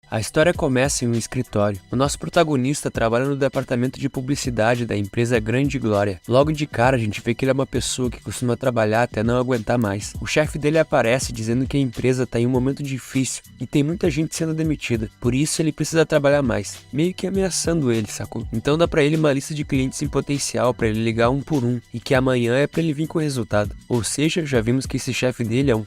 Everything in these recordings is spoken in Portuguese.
A história começa em um escritório. O nosso protagonista trabalha no departamento de publicidade da empresa Grande Glória. Logo de cara a gente vê que ele é uma pessoa que costuma trabalhar até não aguentar mais. O chefe dele aparece dizendo que a empresa está em um momento difícil e tem muita gente sendo demitida. Por isso ele precisa trabalhar mais, meio que ameaçando ele, sacou? Então dá pra ele uma lista de clientes em potencial pra ele ligar um por um e que amanhã é pra ele vir com o resultado. Ou seja, já vimos que esse chefe dele é um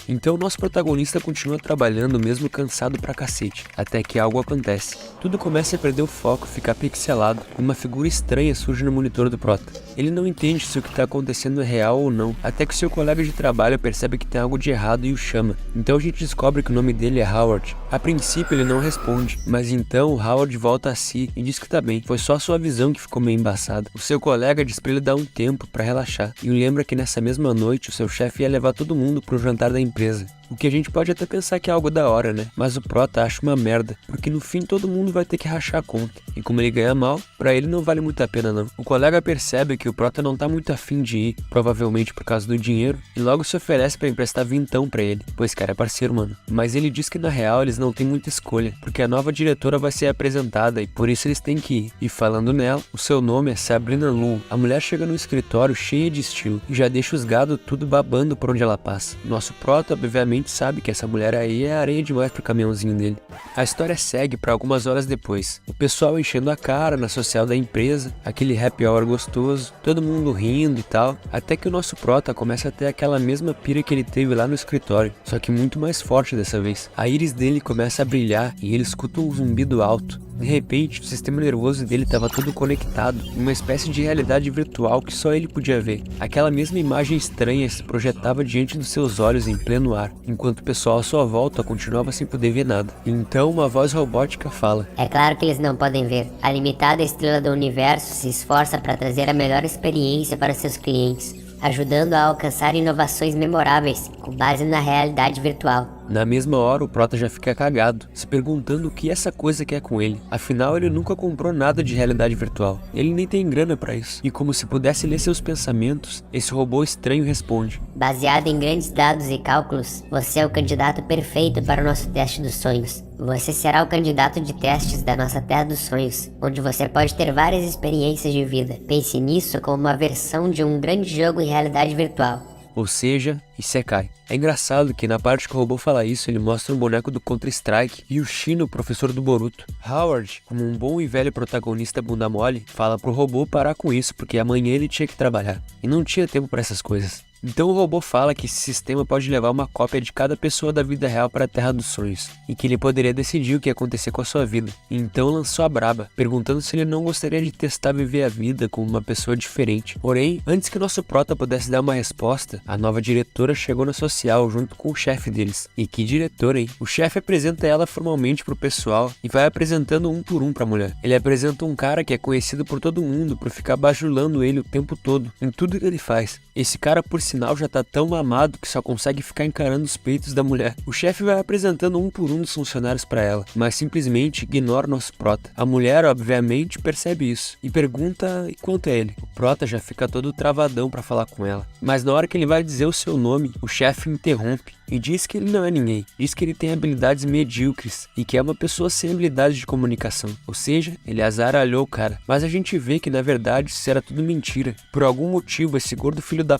Então o nosso protagonista continua trabalhando mesmo cansado pra cacete. Até que algo acontece. Tudo começa a perder o foco, ficar pixelado, e uma figura estranha surge no monitor do prota. Ele não entende se o que está acontecendo é real ou não, até que seu colega de trabalho percebe que tem algo de errado e o chama. Então a gente descobre que o nome dele é Howard. A princípio ele não responde, mas então o Howard volta a si e diz que tá bem, foi só sua visão que ficou meio embaçada. O seu colega diz pra ele dar um tempo pra relaxar, e o lembra que nessa mesma noite o seu chefe ia levar todo mundo pro jantar da empresa. O que a gente pode até pensar que é algo da hora, né? Mas o prota acha uma merda, porque no fim todo mundo vai ter que rachar a conta. E como ele ganha mal, pra ele não vale muito a pena não. O colega percebe que o prota não tá muito afim de ir, provavelmente por causa do dinheiro, e logo se oferece pra emprestar vintão pra ele, pois cara é parceiro, mano. Mas ele diz que na real eles não têm muita escolha, porque a nova diretora vai ser apresentada e por isso eles têm que ir. E falando nela, o seu nome é Sabrina Lu. A mulher chega no escritório cheia de estilo e já deixa os gado tudo babando por onde ela passa. Nosso prota, obviamente, sabe que essa mulher aí é areia demais pro caminhãozinho dele. A história segue para algumas horas depois. O pessoal enchendo a cara na social da empresa, aquele happy hour gostoso, todo mundo rindo e tal, até que o nosso prota começa a ter aquela mesma pira que ele teve lá no escritório, só que muito mais forte dessa vez. A íris dele começa a brilhar e ele escuta um zumbido alto. De repente, o sistema nervoso dele estava todo conectado, em uma espécie de realidade virtual que só ele podia ver. Aquela mesma imagem estranha se projetava diante dos seus olhos em pleno ar, enquanto o pessoal à sua volta continuava sem poder ver nada. Então uma voz robótica fala: "É claro que eles não podem ver. A limitada estrela do universo se esforça para trazer a melhor experiência para seus clientes, ajudando a alcançar inovações memoráveis com base na realidade virtual." Na mesma hora o prota já fica cagado, se perguntando o que essa coisa quer com ele. Afinal ele nunca comprou nada de realidade virtual, ele nem tem grana pra isso. E como se pudesse ler seus pensamentos, esse robô estranho responde: "Baseado em grandes dados e cálculos, você é o candidato perfeito para o nosso teste dos sonhos. Você será o candidato de testes da nossa Terra dos Sonhos, onde você pode ter várias experiências de vida. Pense nisso como uma versão de um grande jogo em realidade virtual." Ou seja, Isekai. É engraçado que na parte que o robô fala isso, ele mostra um boneco do Counter-Strike e o Shino, professor do Boruto. Howard, como um bom e velho protagonista bunda mole, fala pro robô parar com isso porque amanhã ele tinha que trabalhar e não tinha tempo pra essas coisas. Então o robô fala que esse sistema pode levar uma cópia de cada pessoa da vida real para a Terra dos Sonhos, e que ele poderia decidir o que ia acontecer com a sua vida. Então lançou a braba, perguntando se ele não gostaria de testar viver a vida com uma pessoa diferente. Porém, antes que nosso prota pudesse dar uma resposta, a nova diretora chegou na social junto com o chefe deles. E que diretora, hein? O chefe apresenta ela formalmente pro pessoal e vai apresentando um por um pra mulher. Ele apresenta um cara que é conhecido por todo mundo por ficar bajulando ele o tempo todo, em tudo que ele faz. Esse cara, por sinal, já tá tão mamado que só consegue ficar encarando os peitos da mulher. O chefe vai apresentando um por um dos funcionários pra ela, mas simplesmente ignora o nosso prota. A mulher, obviamente, percebe isso e pergunta quanto é ele. O prota já fica todo travadão pra falar com ela, mas na hora que ele vai dizer o seu nome, o chefe interrompe e diz que ele não é ninguém. Diz que ele tem habilidades medíocres e que é uma pessoa sem habilidade de comunicação. Ou seja, ele azaralhou o cara. Mas a gente vê que na verdade isso era tudo mentira. Por algum motivo esse gordo filho da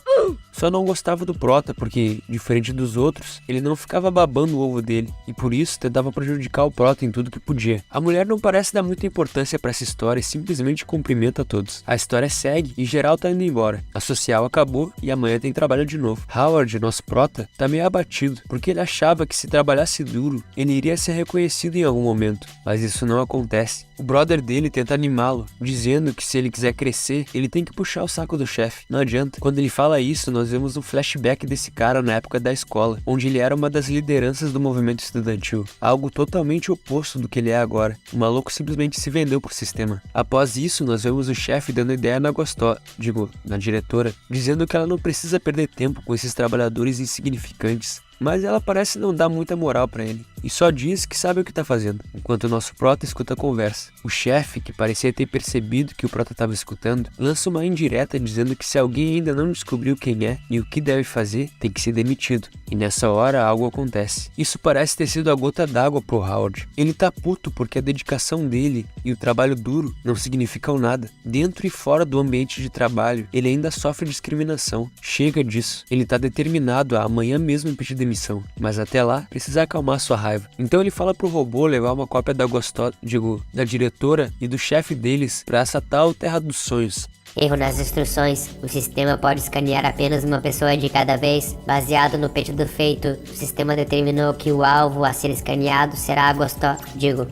só não gostava do prota porque, diferente dos outros, ele não ficava babando o ovo dele e por isso tentava prejudicar o prota em tudo que podia. A mulher não parece dar muita importância pra essa história e simplesmente cumprimenta todos. A história segue e geral tá indo embora. A social acabou e amanhã tem trabalho de novo. Howard, nosso prota, tá meio abatido, porque ele achava que se trabalhasse duro, ele iria ser reconhecido em algum momento, mas isso não acontece. O brother dele tenta animá-lo, dizendo que se ele quiser crescer, ele tem que puxar o saco do chefe. Não adianta. Quando ele fala isso, nós vemos um flashback desse cara na época da escola, onde ele era uma das lideranças do movimento estudantil, algo totalmente oposto do que ele é agora. O maluco simplesmente se vendeu pro sistema. Após isso, nós vemos o chefe dando ideia na diretora, dizendo que ela não precisa perder tempo com esses trabalhadores insignificantes. Mas ela parece não dar muita moral pra ele. e só diz que sabe o que tá fazendo, enquanto o nosso prota escuta a conversa. O chefe, que parecia ter percebido que o prota estava escutando, lança uma indireta dizendo que se alguém ainda não descobriu quem é e o que deve fazer, tem que ser demitido. E nessa hora algo acontece. Isso parece ter sido a gota d'água pro Howard. Ele tá puto porque a dedicação dele e o trabalho duro não significam nada. Dentro e fora do ambiente de trabalho, ele ainda sofre discriminação. Chega disso. Ele tá determinado a amanhã mesmo pedir demissão, mas até lá precisa acalmar sua raiva. Então ele fala pro robô levar uma cópia da diretora e do chefe deles pra essa tal Terra dos Sonhos. Erro nas instruções. O sistema pode escanear apenas uma pessoa de cada vez. Baseado no pedido feito, o sistema determinou que o alvo a ser escaneado será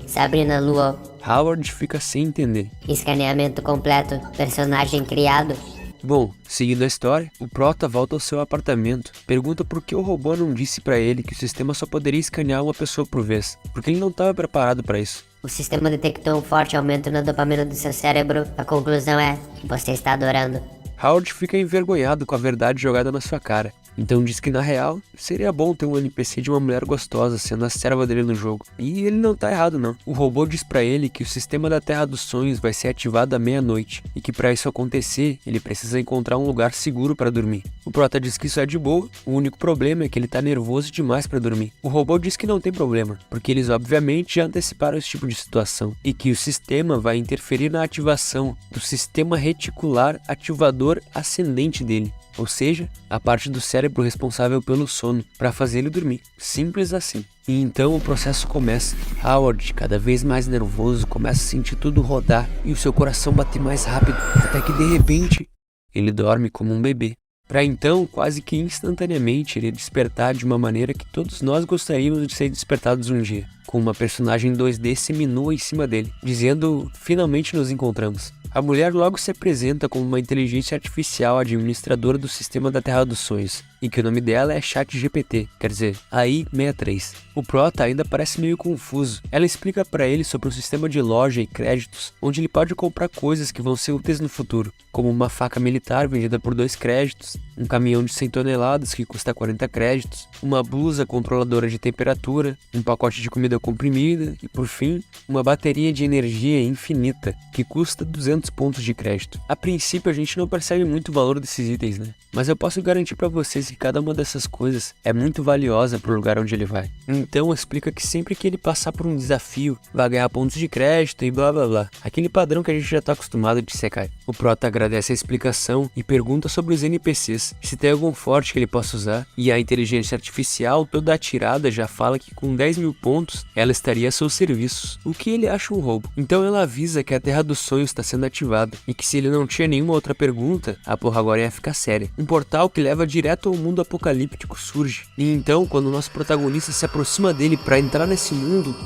Sabrina Luo. Howard fica sem entender. Escaneamento completo. Personagem criado. Bom, seguindo a história, o prota volta ao seu apartamento, pergunta por que o robô não disse pra ele que o sistema só poderia escanear uma pessoa por vez, porque ele não estava preparado pra isso. O sistema detectou um forte aumento na dopamina do seu cérebro. A conclusão é: você está adorando. Howard fica envergonhado com a verdade jogada na sua cara. Então diz que na real, seria bom ter um NPC de uma mulher gostosa sendo a serva dele no jogo. E ele não tá errado não. O robô diz pra ele que o sistema da Terra dos Sonhos vai ser ativado à meia-noite. E que pra isso acontecer, ele precisa encontrar um lugar seguro pra dormir. O prota diz que isso é de boa, o único problema é que ele tá nervoso demais pra dormir. O robô diz que não tem problema, porque eles obviamente já anteciparam esse tipo de situação. E que o sistema vai interferir na ativação do sistema reticular ativador ascendente dele. Ou seja, a parte do cérebro responsável pelo sono, para fazer ele dormir. Simples assim. E então o processo começa. Howard, cada vez mais nervoso, começa a sentir tudo rodar e o seu coração bater mais rápido, até que de repente ele dorme como um bebê. Para então, quase que instantaneamente, ele despertar de uma maneira que todos nós gostaríamos de ser despertados um dia, com uma personagem 2D seminua em cima dele, dizendo: finalmente nos encontramos. A mulher logo se apresenta como uma inteligência artificial administradora do sistema da Terra dos Sonhos, e que o nome dela é ChatGPT, quer dizer, AI-63. O prota ainda parece meio confuso. Ela explica para ele sobre o sistema de loja e créditos, onde ele pode comprar coisas que vão ser úteis no futuro, como uma faca militar vendida por 2 créditos, um caminhão de 100 toneladas que custa 40 créditos, uma blusa controladora de temperatura, um pacote de comida comprimida e, por fim, uma bateria de energia infinita, que custa 200 pontos de crédito. A princípio a gente não percebe muito o valor desses itens, né? Mas eu posso garantir para vocês que cada uma dessas coisas é muito valiosa pro lugar onde ele vai. Então explica que sempre que ele passar por um desafio, vai ganhar pontos de crédito e blá blá blá. Aquele padrão que a gente já tá acostumado de Isekai. O prota agradece a explicação e pergunta sobre os NPCs, se tem algum forte que ele possa usar, e a inteligência artificial toda atirada já fala que com 10 mil pontos ela estaria a seus serviços, o que ele acha um roubo. Então ela avisa que a Terra dos Sonhos está sendo ativada, e que se ele não tinha nenhuma outra pergunta, a porra agora ia ficar séria. Um portal que leva direto ao mundo apocalíptico surge, e então quando o nosso protagonista se aproxima dele para entrar nesse mundo,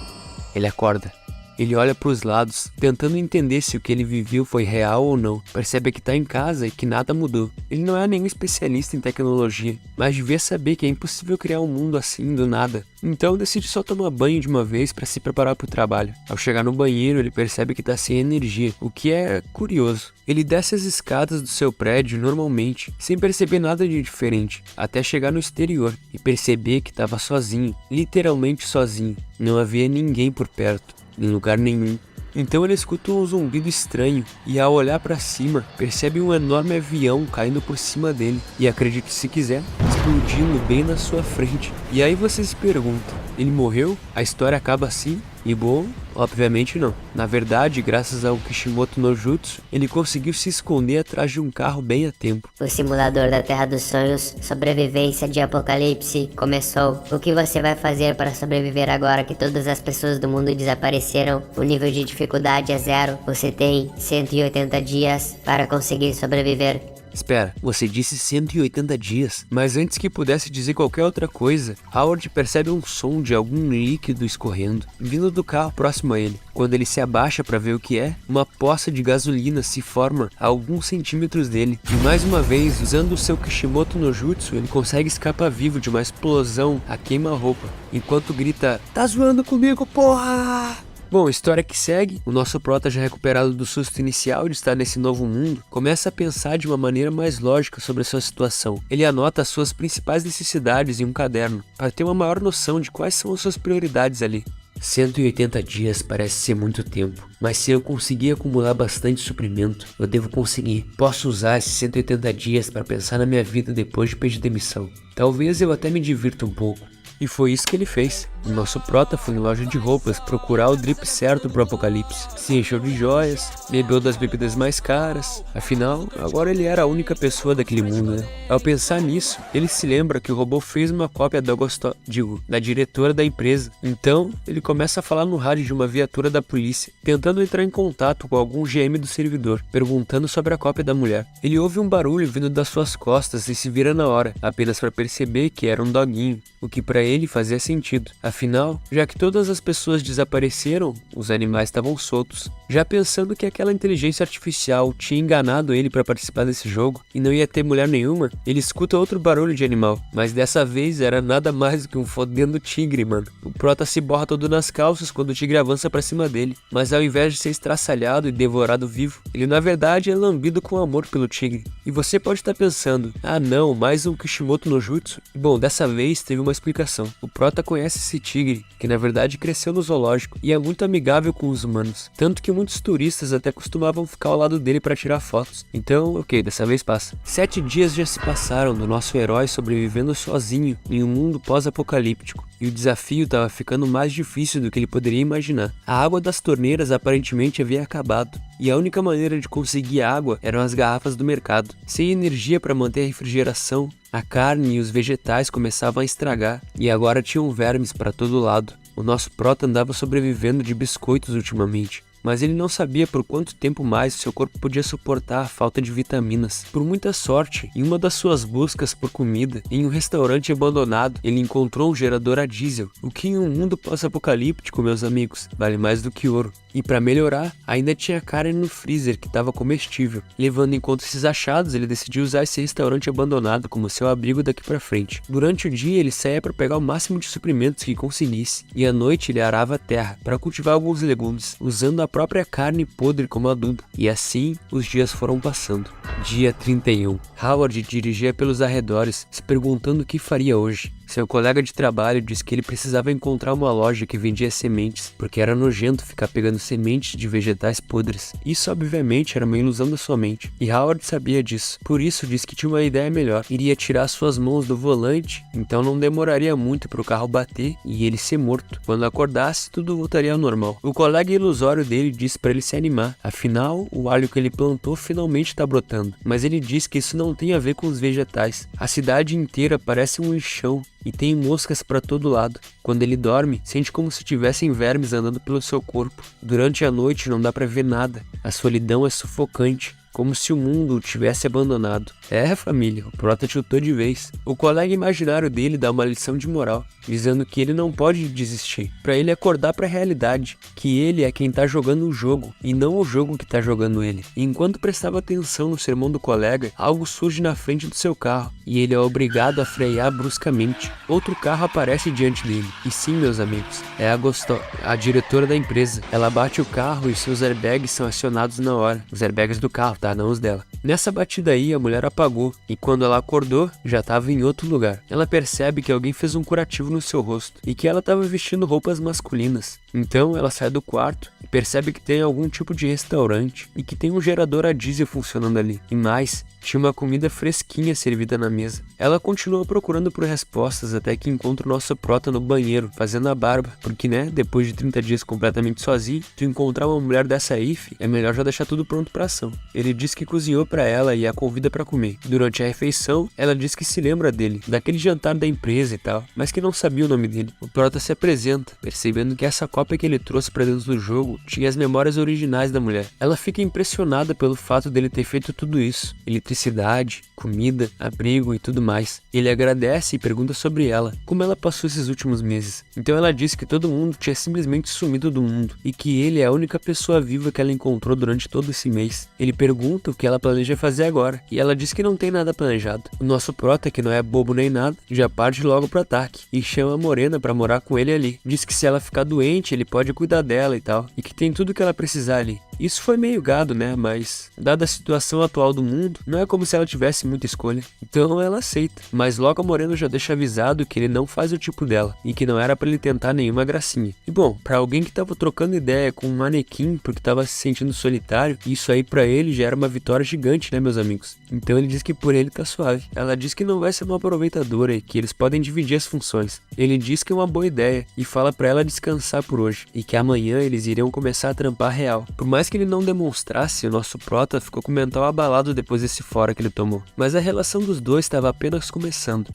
ele acorda. Ele olha para os lados, tentando entender se o que ele viveu foi real ou não. Percebe que está em casa e que nada mudou. Ele não é nenhum especialista em tecnologia, mas devia saber que é impossível criar um mundo assim do nada. Então decide só tomar banho de uma vez para se preparar para o trabalho. Ao chegar no banheiro, ele percebe que está sem energia, o que é curioso. Ele desce as escadas do seu prédio normalmente, sem perceber nada de diferente, até chegar no exterior e perceber que estava sozinho, literalmente sozinho. Não havia ninguém por perto, em lugar nenhum. Então ele escuta um zumbido estranho e ao olhar para cima, percebe um enorme avião caindo por cima dele e, acredite se quiser, explodindo bem na sua frente. E aí você se pergunta, ele morreu? A história acaba assim? E bom, obviamente não. Na verdade, graças ao Kishimoto no Jutsu, ele conseguiu se esconder atrás de um carro bem a tempo. O simulador da Terra dos Sonhos, sobrevivência de apocalipse, começou. O que você vai fazer para sobreviver agora que todas as pessoas do mundo desapareceram? O nível de dificuldade é 0. Você tem 180 dias para conseguir sobreviver. Espera, você disse 180 dias, mas antes que pudesse dizer qualquer outra coisa, Howard percebe um som de algum líquido escorrendo, vindo do carro próximo a ele. Quando ele se abaixa para ver o que é, uma poça de gasolina se forma a alguns centímetros dele. E mais uma vez, usando o seu Kishimoto no Jutsu, ele consegue escapar vivo de uma explosão a queima-roupa, enquanto grita: "Tá zoando comigo, porra!" Bom, a história que segue, o nosso prota já recuperado do susto inicial de estar nesse novo mundo, começa a pensar de uma maneira mais lógica sobre a sua situação. Ele anota as suas principais necessidades em um caderno, para ter uma maior noção de quais são as suas prioridades ali. 180 dias parece ser muito tempo, mas se eu conseguir acumular bastante suprimento, eu devo conseguir. Posso usar esses 180 dias para pensar na minha vida depois de pedir demissão. Talvez eu até me divirta um pouco. E foi isso que ele fez. O nosso prota foi em loja de roupas procurar o drip certo pro apocalipse. Se encheu de joias, bebeu das bebidas mais caras. Afinal, agora ele era a única pessoa daquele mundo, né? Ao pensar nisso, ele se lembra que o robô fez uma cópia da diretora da empresa. Então, ele começa a falar no rádio de uma viatura da polícia, tentando entrar em contato com algum GM do servidor, perguntando sobre a cópia da mulher. Ele ouve um barulho vindo das suas costas e se vira na hora, apenas para perceber que era um doguinho, o que para ele fazia sentido. Afinal, já que todas as pessoas desapareceram, os animais estavam soltos. Já pensando que aquela inteligência artificial tinha enganado ele para participar desse jogo e não ia ter mulher nenhuma, ele escuta outro barulho de animal, mas dessa vez era nada mais do que um fodendo tigre, mano. O prota se borra todo nas calças quando o tigre avança para cima dele, mas ao invés de ser estraçalhado e devorado vivo, ele na verdade é lambido com amor pelo tigre. E você pode estar pensando, ah não, mais um Kishimoto no Jutsu? Bom, dessa vez teve uma explicação. O prota conhece esse tigre, que na verdade cresceu no zoológico e é muito amigável com os humanos, tanto que muitos turistas até costumavam ficar ao lado dele para tirar fotos. Então, ok, dessa vez passa. 7 dias já se passaram do nosso herói sobrevivendo sozinho em um mundo pós-apocalíptico, e o desafio estava ficando mais difícil do que ele poderia imaginar. A água das torneiras aparentemente havia acabado, e a única maneira de conseguir água eram as garrafas do mercado. Sem energia para manter a refrigeração, a carne e os vegetais começavam a estragar, e agora tinham vermes para todo lado. O nosso prota andava sobrevivendo de biscoitos ultimamente, mas ele não sabia por quanto tempo mais seu corpo podia suportar a falta de vitaminas. Por muita sorte, em uma das suas buscas por comida, em um restaurante abandonado, ele encontrou um gerador a diesel, o que em um mundo pós-apocalíptico, meus amigos, vale mais do que ouro. E para melhorar, ainda tinha carne no freezer que estava comestível. Levando em conta esses achados, ele decidiu usar esse restaurante abandonado como seu abrigo daqui para frente. Durante o dia, ele saía para pegar o máximo de suprimentos que conseguisse, e à noite ele arava a terra para cultivar alguns legumes, usando a própria carne podre como adubo. E assim, os dias foram passando. Dia 31. Howard dirigia pelos arredores, se perguntando o que faria hoje. Seu colega de trabalho disse que ele precisava encontrar uma loja que vendia sementes, porque era nojento ficar pegando sementes de vegetais podres. Isso obviamente era uma ilusão da sua mente, e Howard sabia disso. Por isso disse que tinha uma ideia melhor. Iria tirar suas mãos do volante, então não demoraria muito para o carro bater e ele ser morto. Quando acordasse, tudo voltaria ao normal. O colega ilusório dele disse para ele se animar, afinal, o alho que ele plantou finalmente está brotando. Mas ele disse que isso não tem a ver com os vegetais. A cidade inteira parece um lixão e tem moscas para todo lado. Quando ele dorme, sente como se tivessem vermes andando pelo seu corpo. Durante a noite não dá para ver nada. A solidão é sufocante, como se o mundo o tivesse abandonado. É, família, o prota tiltou de vez. O colega imaginário dele dá uma lição de moral, dizendo que ele não pode desistir, para ele acordar para a realidade, que ele é quem tá jogando o jogo, e não o jogo que tá jogando ele. E enquanto prestava atenção no sermão do colega, algo surge na frente do seu carro, e ele é obrigado a frear bruscamente. Outro carro aparece diante dele, e sim, meus amigos, é a diretora da empresa. Ela bate o carro e seus airbags são acionados na hora, os airbags do carro, tá? Não os dela. Nessa batida aí, a mulher apagou, e quando ela acordou, já estava em outro lugar. Ela percebe que alguém fez um curativo no seu rosto, e que ela estava vestindo roupas masculinas. Então, ela sai do quarto, e percebe que tem algum tipo de restaurante, e que tem um gerador a diesel funcionando ali. E mais, tinha uma comida fresquinha servida na mesa. Ela continua procurando por respostas até que encontra o nosso prota no banheiro, fazendo a barba, porque né, depois de 30 dias completamente sozinho, tu encontrar uma mulher dessa aí, é melhor já deixar tudo pronto pra ação. Ele diz que cozinhou pra ela e a convida pra comer. Durante a refeição, ela diz que se lembra dele, daquele jantar da empresa e tal, mas que não sabia o nome dele. O prota se apresenta, percebendo que essa cópia que ele trouxe pra dentro do jogo tinha as memórias originais da mulher. Ela fica impressionada pelo fato dele ter feito tudo isso. Eletricidade, comida, abrigo e tudo mais. Ele agradece e pergunta sobre ela, como ela passou esses últimos meses. Então ela diz que todo mundo tinha simplesmente sumido do mundo, e que ele é a única pessoa viva que ela encontrou durante todo esse mês. Ele pergunta o que ela planeja fazer agora, e ela diz que não tem nada planejado. O nosso prota, que não é bobo nem nada, já parte logo pro ataque, e chama a Morena pra morar com ele ali. Diz que se ela ficar doente futuramente ele pode cuidar dela e tal, e que tem tudo que ela precisar ali. Isso foi meio gado, né, mas dada a situação atual do mundo, não é como se ela tivesse muita escolha. Então ela aceita, mas logo a Moreno já deixa avisado que ele não faz o tipo dela, e que não era pra ele tentar nenhuma gracinha. E bom, pra alguém que tava trocando ideia com um manequim porque tava se sentindo solitário, isso aí pra ele já era uma vitória gigante, né, meus amigos? Então ele diz que por ele tá suave. Ela diz que não vai ser uma aproveitadora e que eles podem dividir as funções. Ele diz que é uma boa ideia e fala pra ela descansar por hoje, e que amanhã eles iriam começar a trampar real. Por mais que ele não demonstrasse, o nosso prota ficou com o mental abalado depois desse fora que ele tomou. Mas a relação dos dois estava apenas começando.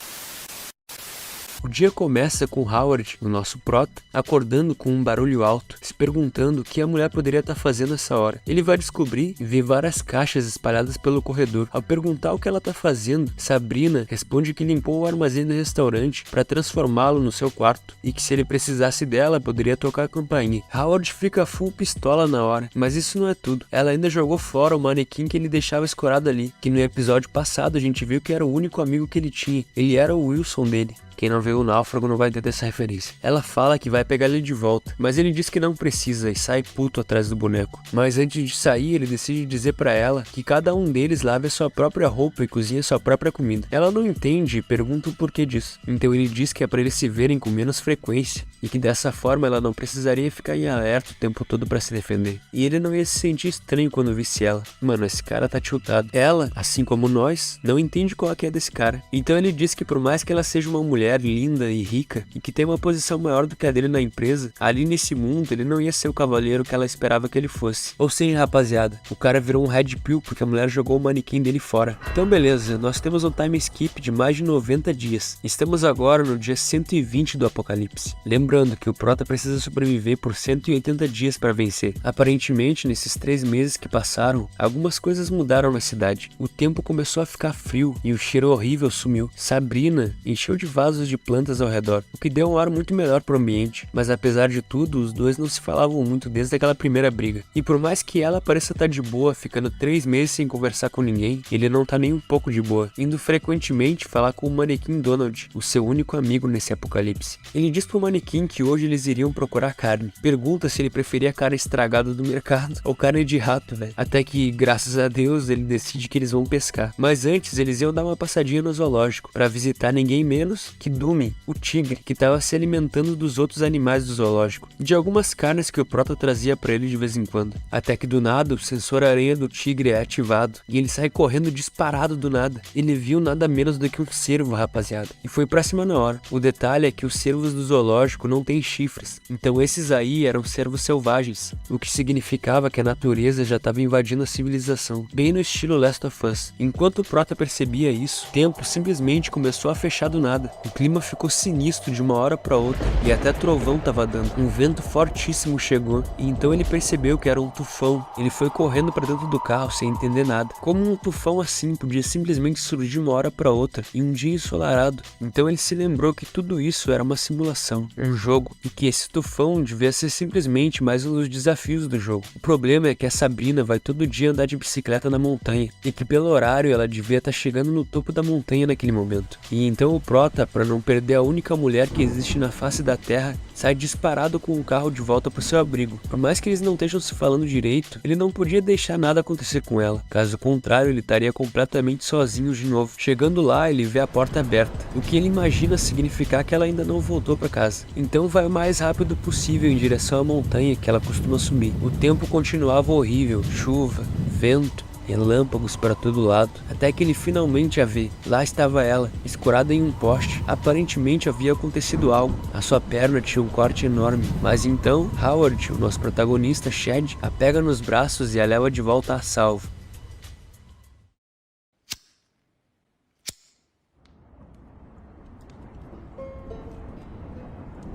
O dia começa com Howard, o nosso prota, acordando com um barulho alto, se perguntando o que a mulher poderia estar fazendo essa hora. Ele vai descobrir e vê várias caixas espalhadas pelo corredor. Ao perguntar o que ela está fazendo, Sabrina responde que limpou o armazém do restaurante para transformá-lo no seu quarto, e que se ele precisasse dela, poderia tocar a campainha. Howard fica full pistola na hora, mas isso não é tudo. Ela ainda jogou fora o manequim que ele deixava escorado ali, que no episódio passado a gente viu que era o único amigo que ele tinha. Ele era o Wilson dele. Quem não viu o Náufrago não vai entender essa referência. Ela fala que vai pegar ele de volta, mas ele diz que não precisa e sai puto atrás do boneco. Mas antes de sair, ele decide dizer pra ela que cada um deles lave a sua própria roupa e cozinha sua própria comida. Ela não entende e pergunta o porquê disso. Então ele diz que é pra eles se verem com menos frequência e que dessa forma ela não precisaria ficar em alerta o tempo todo pra se defender. E ele não ia se sentir estranho quando visse ela. Mano, esse cara tá tiltado. Ela, assim como nós, não entende qual é que é desse cara. Então ele diz que por mais que ela seja uma mulher linda e rica e que tem uma posição maior do que a dele na empresa, ali nesse mundo ele não ia ser o cavaleiro que ela esperava que ele fosse. Ou seja, rapaziada, o cara virou um red pill porque a mulher jogou o manequim dele fora. Então beleza, nós temos um time skip de mais de 90 dias. Estamos agora no dia 120 do apocalipse. Lembrando que o prota precisa sobreviver por 180 dias para vencer. Aparentemente, nesses 3 meses que passaram, algumas coisas mudaram na cidade. O tempo começou a ficar frio e o cheiro horrível sumiu. Sabrina encheu de vasos de plantas ao redor, o que deu um ar muito melhor pro ambiente, mas apesar de tudo, os dois não se falavam muito desde aquela primeira briga. E por mais que ela pareça estar de boa, ficando 3 meses sem conversar com ninguém, ele não tá nem um pouco de boa, indo frequentemente falar com o manequim Donald, o seu único amigo nesse apocalipse. Ele diz pro manequim que hoje eles iriam procurar carne, pergunta se ele preferia carne estragada do mercado ou carne de rato, velho. Até que, graças a Deus, ele decide que eles vão pescar. Mas antes, eles iam dar uma passadinha no zoológico, para visitar ninguém menos que Dumi, o tigre, que estava se alimentando dos outros animais do zoológico, de algumas carnes que o prota trazia para ele de vez em quando. Até que do nada, o sensor aranha do tigre é ativado, e ele sai correndo disparado do nada. Ele viu nada menos do que um cervo, rapaziada, e foi pra cima na hora. O detalhe é que os cervos do zoológico não têm chifres, então esses aí eram cervos selvagens, o que significava que a natureza já estava invadindo a civilização, bem no estilo Last of Us. Enquanto o prota percebia isso, o tempo simplesmente começou a fechar do nada. O clima ficou sinistro de uma hora para outra e até trovão tava dando. Um vento fortíssimo chegou e então ele percebeu que era um tufão. Ele foi correndo para dentro do carro sem entender nada. Como um tufão assim podia simplesmente surgir de uma hora para outra em um dia ensolarado? Então ele se lembrou que tudo isso era uma simulação, um jogo, e que esse tufão devia ser simplesmente mais um dos desafios do jogo. O problema é que a Sabrina vai todo dia andar de bicicleta na montanha e que pelo horário ela devia estar chegando no topo da montanha naquele momento. E então o prota, para não perder a única mulher que existe na face da terra, sai disparado com o carro de volta pro seu abrigo. Por mais que eles não estejam se falando direito, ele não podia deixar nada acontecer com ela. Caso contrário, ele estaria completamente sozinho de novo. Chegando lá, ele vê a porta aberta, o que ele imagina significar que ela ainda não voltou para casa. Então vai o mais rápido possível em direção à montanha que ela costuma subir. O tempo continuava horrível, chuva, vento, relâmpagos para todo lado, até que ele finalmente a vê. Lá estava ela, escorada em um poste. Aparentemente havia acontecido algo. A sua perna tinha um corte enorme. Mas então, Howard, o nosso protagonista, Chad, a pega nos braços e a leva de volta a salvo.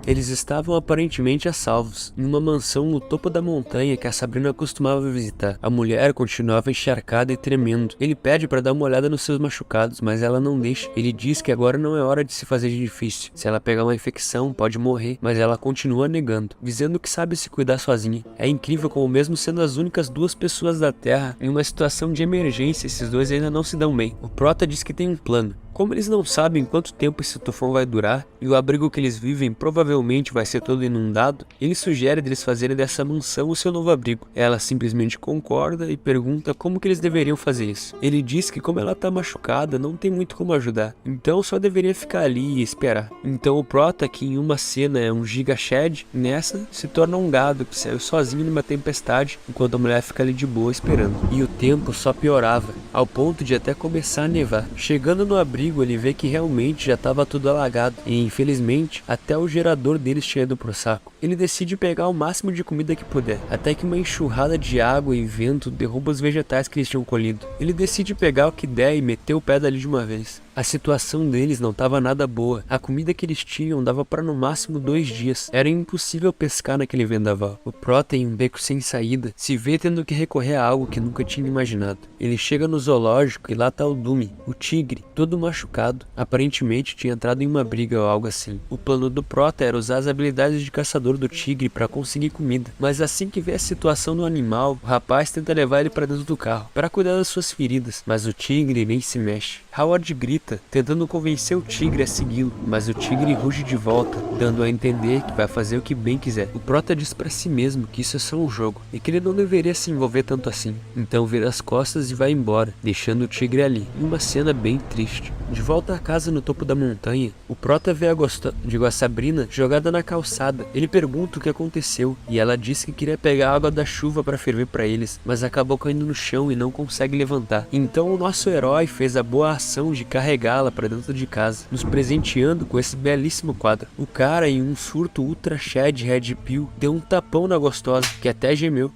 Eles estavam aparentemente a salvos, em uma mansão no topo da montanha que a Sabrina costumava visitar. A mulher continuava encharcada e tremendo. Ele pede para dar uma olhada nos seus machucados, mas ela não deixa. Ele diz que agora não é hora de se fazer de difícil. Se ela pegar uma infecção, pode morrer, mas ela continua negando, dizendo que sabe se cuidar sozinha. É incrível como mesmo sendo as únicas 2 pessoas da Terra, em uma situação de emergência, esses dois ainda não se dão bem. O prota diz que tem um plano. Como eles não sabem quanto tempo esse tufão vai durar, e o abrigo que eles vivem provavelmente provavelmente vai ser todo inundado, ele sugere deles fazerem dessa mansão o seu novo abrigo. Ela simplesmente concorda e pergunta como que eles deveriam fazer isso. Ele diz que como ela tá machucada, não tem muito como ajudar, então só deveria ficar ali e esperar. Então o Prota, que em uma cena é um Giga Shed, nessa se torna um gado que saiu sozinho numa tempestade, enquanto a mulher fica ali de boa esperando. E o tempo só piorava, ao ponto de até começar a nevar. Chegando no abrigo, ele vê que realmente já estava tudo alagado, e infelizmente até o gerador deles tinha ido pro saco. Ele decide pegar o máximo de comida que puder, até que uma enxurrada de água e vento derruba os vegetais que eles tinham colhido. Ele decide pegar o que der e meter o pé dali de uma vez. A situação deles não estava nada boa. A comida que eles tinham dava para no máximo 2 dias. Era impossível pescar naquele vendaval. O Prota, em um beco sem saída, se vê tendo que recorrer a algo que nunca tinha imaginado. Ele chega no zoológico e lá tá o Dumi, o tigre, todo machucado. Aparentemente tinha entrado em uma briga ou algo assim. O plano do Prota era usar as habilidades de caçador do tigre para conseguir comida. Mas assim que vê a situação do animal, o rapaz tenta levar ele para dentro do carro, para cuidar das suas feridas. Mas o tigre nem se mexe. Howard grita, tentando convencer o tigre a segui-lo, mas o tigre ruge de volta, dando a entender que vai fazer o que bem quiser. O Prota diz pra si mesmo que isso é só um jogo, e que ele não deveria se envolver tanto assim. Então vira as costas e vai embora, deixando o tigre ali, em uma cena bem triste. De volta à casa no topo da montanha, o Prota vê a Sabrina jogada na calçada. Ele pergunta o que aconteceu, e ela diz que queria pegar a água da chuva para ferver para eles, mas acabou caindo no chão e não consegue levantar. Então o nosso herói fez a boa ação de carregá-la para dentro de casa, nos presenteando com esse belíssimo quadro. O cara, em um surto ultra shed red pill, deu um tapão na gostosa, que até gemeu.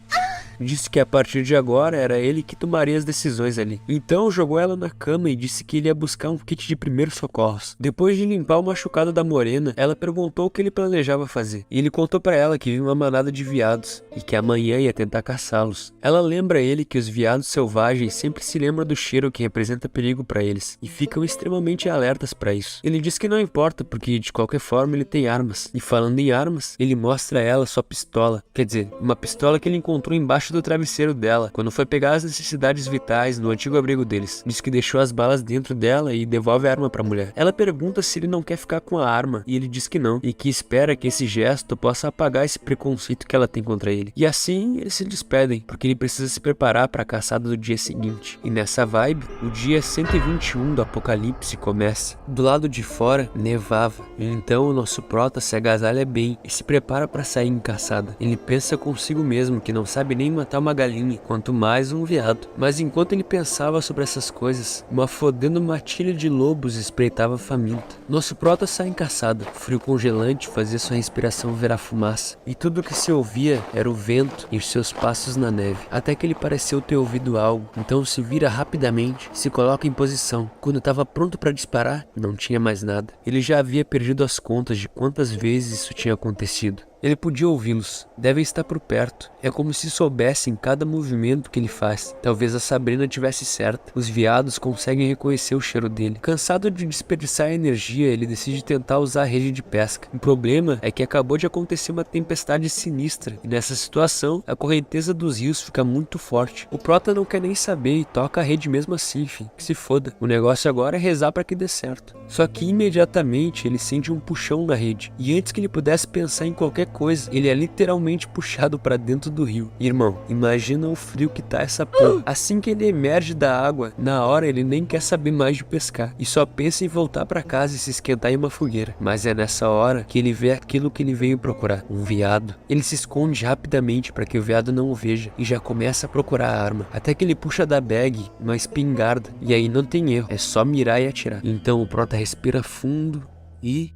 Disse que a partir de agora era ele que tomaria as decisões ali. Então jogou ela na cama e disse que ele ia buscar um kit de primeiros socorros. Depois de limpar o machucado da morena, ela perguntou o que ele planejava fazer. E ele contou pra ela que viu uma manada de veados e que amanhã ia tentar caçá-los. Ela lembra ele que os veados selvagens sempre se lembram do cheiro que representa perigo pra eles e ficam extremamente alertas pra isso. Ele diz que não importa porque de qualquer forma ele tem armas. E falando em armas, ele mostra a ela sua pistola. Quer dizer, uma pistola que ele encontrou embaixo do travesseiro dela, quando foi pegar as necessidades vitais no antigo abrigo deles. Diz que deixou as balas dentro dela e devolve a arma pra mulher. Ela pergunta se ele não quer ficar com a arma, e ele diz que não, e que espera que esse gesto possa apagar esse preconceito que ela tem contra ele. E assim eles se despedem, porque ele precisa se preparar para a caçada do dia seguinte. E nessa vibe, o dia 121 do apocalipse começa. Do lado de fora, nevava, então o nosso Prota se agasalha bem e se prepara para sair em caçada. Ele pensa consigo mesmo que não sabe nem matar uma galinha, quanto mais um veado. Mas enquanto ele pensava sobre essas coisas, uma fodendo matilha de lobos espreitava faminta. Nosso Prota sai em caçada. Frio congelante fazia sua respiração virar fumaça, e tudo que se ouvia era o vento e os seus passos na neve, até que ele pareceu ter ouvido algo. Então se vira rapidamente, se coloca em posição. Quando estava pronto para disparar, não tinha mais nada. Ele já havia perdido as contas de quantas vezes isso tinha acontecido. Ele podia ouvi-los, devem estar por perto. É como se soubessem cada movimento que ele faz. Talvez a Sabrina tivesse certa. Os veados conseguem reconhecer o cheiro dele. Cansado de desperdiçar energia, ele decide tentar usar a rede de pesca. O problema é que acabou de acontecer uma tempestade sinistra, e nessa situação, a correnteza dos rios fica muito forte. O Prota não quer nem saber e toca a rede mesmo assim, enfim, que se foda. O negócio agora é rezar para que dê certo. Só que imediatamente ele sente um puxão na rede, e antes que ele pudesse pensar em qualquer coisa, ele é literalmente puxado pra dentro do rio. Irmão, imagina o frio que tá essa porra. Assim que ele emerge da água, na hora ele nem quer saber mais de pescar e só pensa em voltar pra casa e se esquentar em uma fogueira. Mas é nessa hora que ele vê aquilo que ele veio procurar, um veado. Ele se esconde rapidamente para que o veado não o veja e já começa a procurar a arma, até que ele puxa da bag uma espingarda, e aí não tem erro, é só mirar e atirar. Então o Prota respira fundo e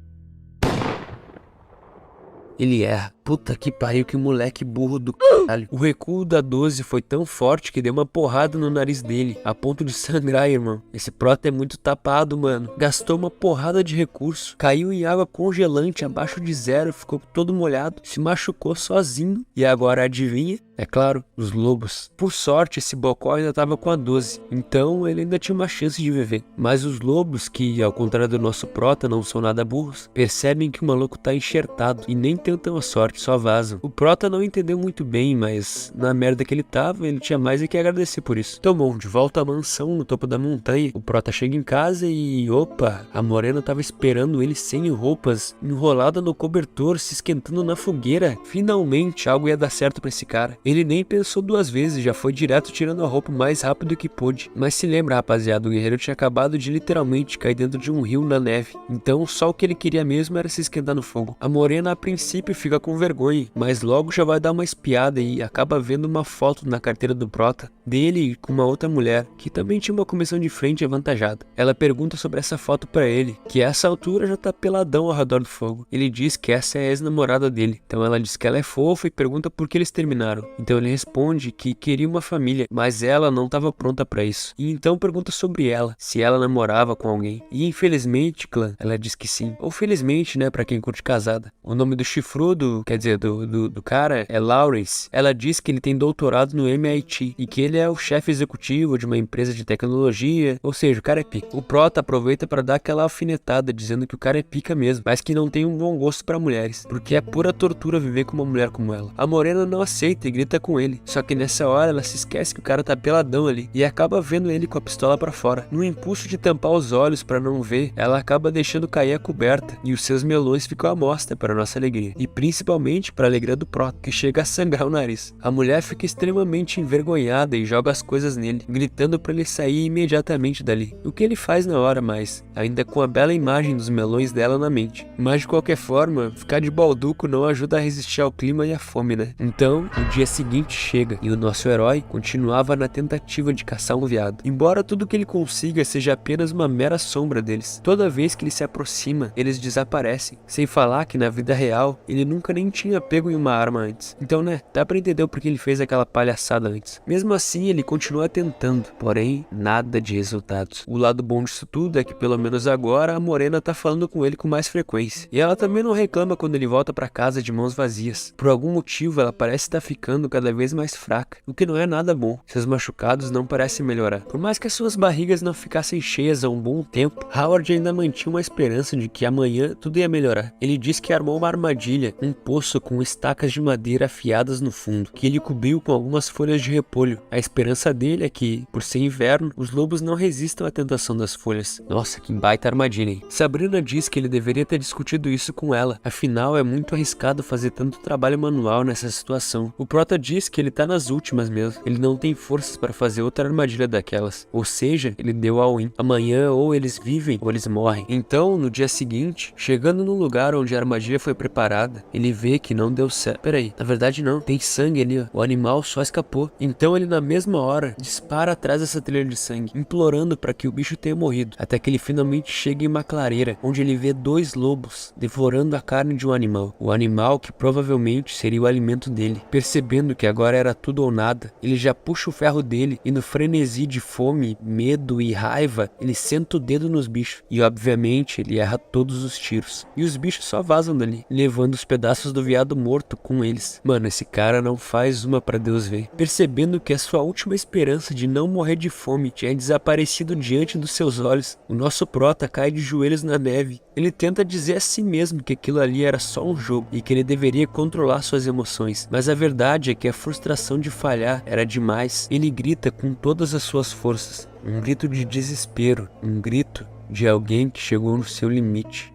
ele erra. Puta que pariu, que moleque burro do caralho. O recuo da 12 foi tão forte que deu uma porrada no nariz dele, a ponto de sangrar, irmão. Esse Prota é muito tapado, mano. Gastou uma porrada de recurso, caiu em água congelante abaixo de zero, ficou todo molhado, se machucou sozinho. E agora, adivinha? É claro, os lobos. Por sorte, esse bocó ainda estava com a 12, então ele ainda tinha uma chance de viver. Mas os lobos, que ao contrário do nosso prota não são nada burros, percebem que o maluco tá enxertado e nem tentam a sorte, só vazam. O prota não entendeu muito bem, mas na merda que ele tava, ele tinha mais é que agradecer por isso. Então bom, de volta à mansão no topo da montanha, o prota chega em casa e opa, a morena tava esperando ele sem roupas, enrolada no cobertor, se esquentando na fogueira. Finalmente algo ia dar certo pra esse cara. Ele nem pensou duas vezes, já foi direto tirando a roupa o mais rápido que pôde. Mas se lembra, rapaziada, o guerreiro tinha acabado de literalmente cair dentro de um rio na neve. Então só o que ele queria mesmo era se esquentar no fogo. A morena a princípio fica com vergonha, mas logo já vai dar uma espiada e acaba vendo uma foto na carteira do prota dele com uma outra mulher que também tinha uma comissão de frente avantajada. Ela pergunta sobre essa foto pra ele, que a essa altura já tá peladão ao redor do fogo. Ele diz que essa é a ex-namorada dele. Então ela diz que ela é fofa e pergunta por que eles terminaram. Então ele responde que queria uma família, mas ela não estava pronta pra isso. E então pergunta sobre ela, se ela namorava com alguém. E infelizmente, clã, ela diz que sim. Ou felizmente, né, pra quem curte casada. O nome do chifrudo, quer dizer, do cara é Lawrence. Ela diz que ele tem doutorado no MIT e que ele é o chefe executivo de uma empresa de tecnologia, ou seja, o cara é pica. O prota aproveita para dar aquela alfinetada dizendo que o cara é pica mesmo, mas que não tem um bom gosto para mulheres, porque é pura tortura viver com uma mulher como ela. A morena não aceita e grita com ele, só que nessa hora ela se esquece que o cara tá peladão ali e acaba vendo ele com a pistola para fora. No impulso de tampar os olhos para não ver, ela acaba deixando cair a coberta e os seus melões ficam à mostra para nossa alegria, e principalmente para a alegria do prota, que chega a sangrar o nariz. A mulher fica extremamente envergonhada e joga as coisas nele, gritando para ele sair imediatamente dali. O que ele faz na hora, mas ainda com a bela imagem dos melões dela na mente. Mas de qualquer forma, ficar de balduco não ajuda a resistir ao clima e à fome, né? Então, o dia seguinte chega e o nosso herói continuava na tentativa de caçar um veado. Embora tudo que ele consiga seja apenas uma mera sombra deles. Toda vez que ele se aproxima, eles desaparecem. Sem falar que na vida real, ele nunca nem tinha pego em uma arma antes. Então, né, dá pra entender o porquê ele fez aquela palhaçada antes. Mesmo assim, ele continua tentando, porém, nada de resultados. O lado bom disso tudo é que pelo menos agora a morena tá falando com ele com mais frequência. E ela também não reclama quando ele volta pra casa de mãos vazias. Por algum motivo, ela parece estar ficando cada vez mais fraca, o que não é nada bom. Seus machucados não parecem melhorar. Por mais que as suas barrigas não ficassem cheias há um bom tempo, Howard ainda mantinha uma esperança de que amanhã tudo ia melhorar. Ele diz que armou uma armadilha, um poço com estacas de madeira afiadas no fundo, que ele cobriu com algumas folhas de repolho. A esperança dele é que, por ser inverno, os lobos não resistam à tentação das folhas. Nossa, que baita armadilha, hein? Sabrina diz que ele deveria ter discutido isso com ela, afinal é muito arriscado fazer tanto trabalho manual nessa situação. O prota diz que ele tá nas últimas mesmo, ele não tem forças para fazer outra armadilha daquelas, ou seja, ele deu all-in. Amanhã ou eles vivem ou eles morrem. Então, no dia seguinte, chegando no lugar onde a armadilha foi preparada, ele vê que não deu certo. Peraí, na verdade não, tem sangue ali, ó. O animal só escapou. Então ele na mesma hora dispara atrás dessa trilha de sangue, implorando para que o bicho tenha morrido, até que ele finalmente chega em uma clareira, onde ele vê dois lobos devorando a carne de um animal, o animal que provavelmente seria o alimento dele. Percebendo que agora era tudo ou nada, ele já puxa o ferro dele e no frenesi de fome, medo e raiva, ele senta o dedo nos bichos e obviamente ele erra todos os tiros. E os bichos só vazam dali, levando os pedaços do veado morto com eles. Mano, esse cara não faz uma pra Deus ver. Percebendo que a sua última esperança de não morrer de fome tinha desaparecido diante dos seus olhos, o nosso prota cai de joelhos na neve. Ele tenta dizer a si mesmo que aquilo ali era só um jogo e que ele deveria controlar suas emoções, mas a verdade é que a frustração de falhar era demais. Ele grita com todas as suas forças, um grito de desespero, um grito de alguém que chegou no seu limite.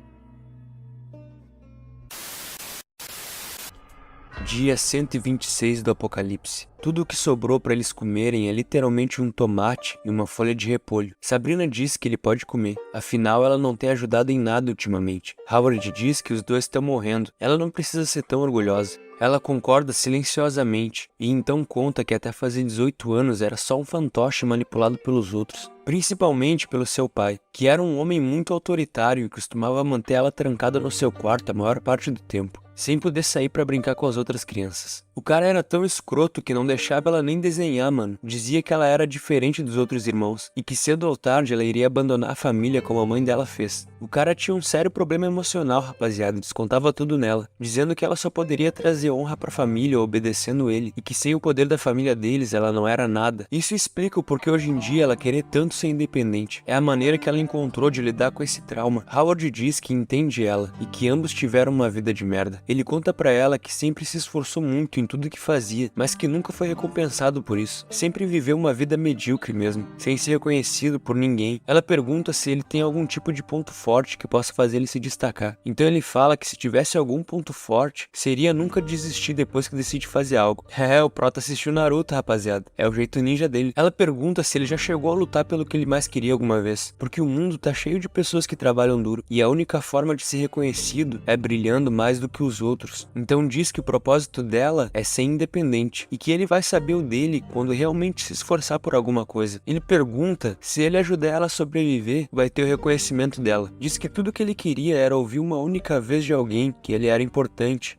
Dia 126 do Apocalipse. Tudo o que sobrou para eles comerem é literalmente um tomate e uma folha de repolho. Sabrina diz que ele pode comer, afinal ela não tem ajudado em nada ultimamente. Howard diz que os dois estão morrendo, ela não precisa ser tão orgulhosa. Ela concorda silenciosamente e então conta que até fazer 18 anos era só um fantoche manipulado pelos outros, principalmente pelo seu pai, que era um homem muito autoritário e costumava manter ela trancada no seu quarto a maior parte do tempo. sem poder sair pra brincar com as outras crianças. O cara era tão escroto que não deixava ela nem desenhar, mano. Dizia que ela era diferente dos outros irmãos e que cedo ou tarde ela iria abandonar a família como a mãe dela fez. O cara tinha um sério problema emocional, rapaziada, descontava tudo nela, dizendo que ela só poderia trazer honra pra família obedecendo ele e que sem o poder da família deles ela não era nada. Isso explica o porquê hoje em dia ela querer tanto ser independente. É a maneira que ela encontrou de lidar com esse trauma. Howard diz que entende ela e que ambos tiveram uma vida de merda. Ele conta pra ela que sempre se esforçou muito em tudo que fazia, mas que nunca foi recompensado por isso. Sempre viveu uma vida medíocre mesmo, sem ser reconhecido por ninguém. Ela pergunta se ele tem algum tipo de ponto forte que possa fazer ele se destacar. Então ele fala que se tivesse algum ponto forte, seria nunca desistir depois que decide fazer algo. O Prota assistiu Naruto, rapaziada. É o jeito ninja dele. Ela pergunta se ele já chegou a lutar pelo que ele mais queria alguma vez, porque o mundo tá cheio de pessoas que trabalham duro, e a única forma de ser reconhecido é brilhando mais do que os outros. Então diz que o propósito dela é ser independente, e que ele vai saber o dele quando realmente se esforçar por alguma coisa. Ele pergunta se ele ajudar ela a sobreviver, vai ter o reconhecimento dela. Diz que tudo que ele queria era ouvir uma única vez de alguém que ele era importante.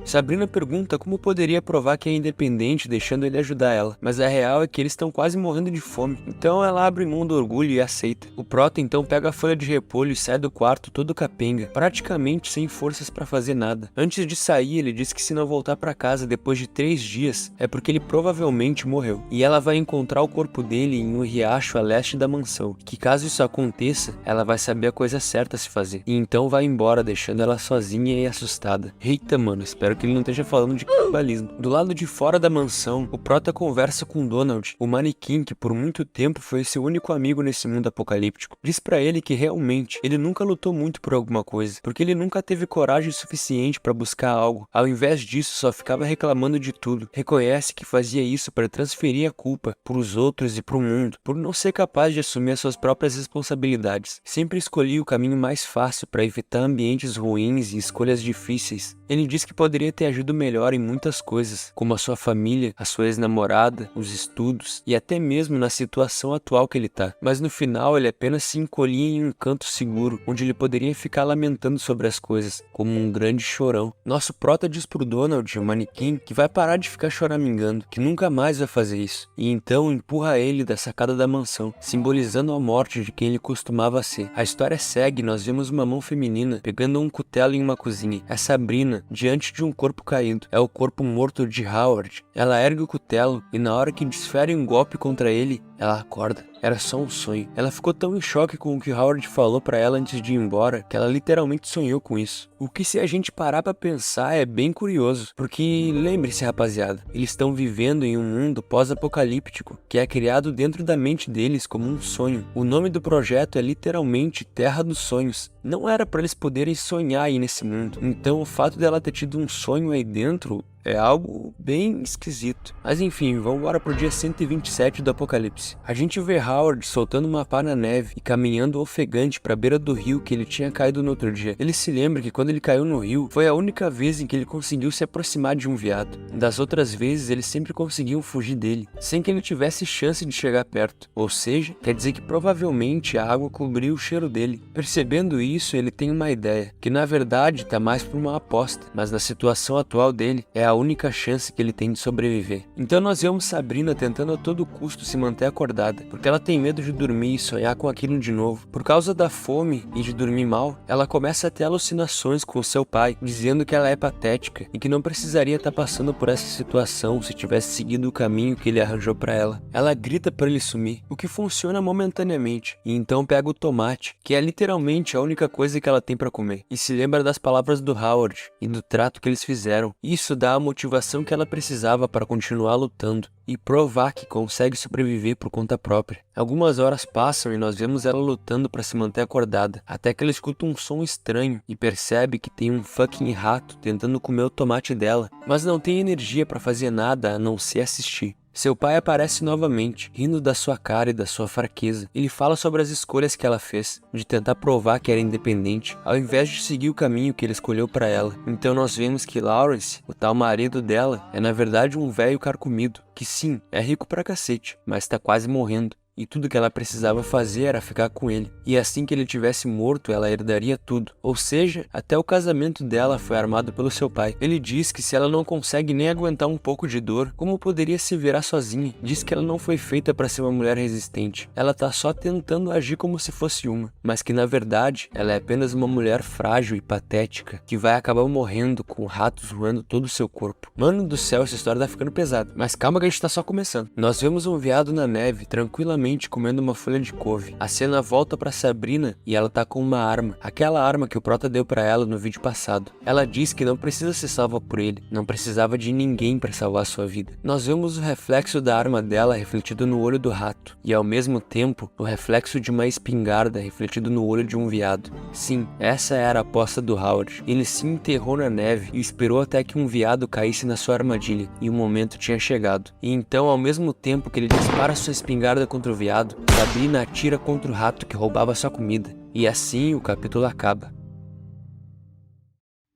Sabrina pergunta como poderia provar que é independente deixando ele ajudar ela, mas a real é que eles estão quase morrendo de fome, então ela abre mão do orgulho e aceita. O Prota então pega a folha de repolho e sai do quarto todo capenga, praticamente sem forças pra fazer nada. Antes de sair, ele diz que se não voltar pra casa depois de 3 dias, é porque ele provavelmente morreu, e ela vai encontrar o corpo dele em um riacho a leste da mansão, que caso isso aconteça, ela vai saber a coisa certa a se fazer, e então vai embora deixando ela sozinha e assustada. Eita, mano, espero que ele não esteja falando de canibalismo. Do lado de fora da mansão, o Prota conversa com Donald, o manequim que por muito tempo foi seu único amigo nesse mundo apocalíptico. Diz pra ele que realmente ele nunca lutou muito por alguma coisa, porque ele nunca teve coragem suficiente pra buscar algo. Ao invés disso, só ficava reclamando de tudo. Reconhece que fazia isso para transferir a culpa pros outros e pro mundo, por não ser capaz de assumir as suas próprias responsabilidades. Sempre escolhia o caminho mais fácil para evitar ambientes ruins e escolhas difíceis. Ele diz que poderia ter agido melhor em muitas coisas, como a sua família, a sua ex-namorada, os estudos e até mesmo na situação atual que ele tá. Mas no final ele apenas se encolhia em um canto seguro, onde ele poderia ficar lamentando sobre as coisas, como um grande chorão. Nosso Prota diz pro Donald, o manequim, que vai parar de ficar choramingando, que nunca mais vai fazer isso. E então empurra ele da sacada da mansão, simbolizando a morte de quem ele costumava ser. A história segue, nós vemos uma mão feminina pegando um cutelo em uma cozinha. É Sabrina, diante de um corpo caído. É o corpo morto de Howard. Ela ergue o cutelo e na hora que desfere um golpe contra ele, ela acorda. Era só um sonho. Ela ficou tão em choque com o que Howard falou pra ela antes de ir embora, que ela literalmente sonhou com isso. O que, se a gente parar pra pensar, é bem curioso. Porque, lembre-se, rapaziada, eles estão vivendo em um mundo pós-apocalíptico, que é criado dentro da mente deles como um sonho. O nome do projeto é literalmente Terra dos Sonhos. Não era pra eles poderem sonhar aí nesse mundo. Então, o fato dela ter tido um sonho aí dentro é algo bem esquisito. Mas enfim, vamos embora pro dia 127 do apocalipse. A gente vê Howard soltando uma pá na neve e caminhando ofegante pra beira do rio que ele tinha caído no outro dia. Ele se lembra que quando ele caiu no rio, foi a única vez em que ele conseguiu se aproximar de um veado. Das outras vezes, eles sempre conseguiam fugir dele, sem que ele tivesse chance de chegar perto. Ou seja, quer dizer que provavelmente a água cobriu o cheiro dele. Percebendo isso, ele tem uma ideia, que na verdade tá mais por uma aposta, mas na situação atual dele, é a única chance que ele tem de sobreviver. Então nós vemos Sabrina tentando a todo custo se manter acordada, porque ela tem medo de dormir e sonhar com aquilo de novo. Por causa da fome e de dormir mal, ela começa a ter alucinações com seu pai, dizendo que ela é patética e que não precisaria estar passando por essa situação se tivesse seguido o caminho que ele arranjou para ela. Ela grita para ele sumir, o que funciona momentaneamente, e então pega o tomate, que é literalmente a única coisa que ela tem para comer, e se lembra das palavras do Howard e do trato que eles fizeram. Isso dá a motivação que ela precisava para continuar lutando e provar que consegue sobreviver por conta própria. Algumas horas passam e nós vemos ela lutando para se manter acordada, até que ela escuta um som estranho e percebe que tem um fucking rato tentando comer o tomate dela, mas não tem energia para fazer nada a não ser assistir. Seu pai aparece novamente, rindo da sua cara e da sua fraqueza. Ele fala sobre as escolhas que ela fez, de tentar provar que era independente, ao invés de seguir o caminho que ele escolheu para ela. Então nós vemos que Lawrence, o tal marido dela, é na verdade um velho carcomido, que sim, é rico pra cacete, mas tá quase morrendo. e tudo que ela precisava fazer era ficar com ele. E assim que ele tivesse morto, ela herdaria tudo. Ou seja, até o casamento dela foi armado pelo seu pai. Ele diz que se ela não consegue nem aguentar um pouco de dor, como poderia se virar sozinha? Diz que ela não foi feita para ser uma mulher resistente. Ela tá só tentando agir como se fosse uma, mas que na verdade ela é apenas uma mulher frágil e patética que vai acabar morrendo com ratos roendo todo o seu corpo. Mano do céu, essa história tá ficando pesada. Mas calma que a gente tá só começando. Nós vemos um veado na neve, tranquilamente comendo uma folha de couve. A cena volta pra Sabrina e ela tá com uma arma. Aquela arma que o Prota deu pra ela no vídeo passado. Ela diz que não precisa ser salva por ele. Não precisava de ninguém pra salvar sua vida. Nós vemos o reflexo da arma dela refletido no olho do rato. E ao mesmo tempo, o reflexo de uma espingarda refletido no olho de um veado. Sim, essa era a aposta do Howard. Ele se enterrou na neve e esperou até que um veado caísse na sua armadilha. E o momento tinha chegado. E então, ao mesmo tempo que ele dispara sua espingarda contra o veado, Sabrina atira contra o rato que roubava sua comida. E assim o capítulo acaba.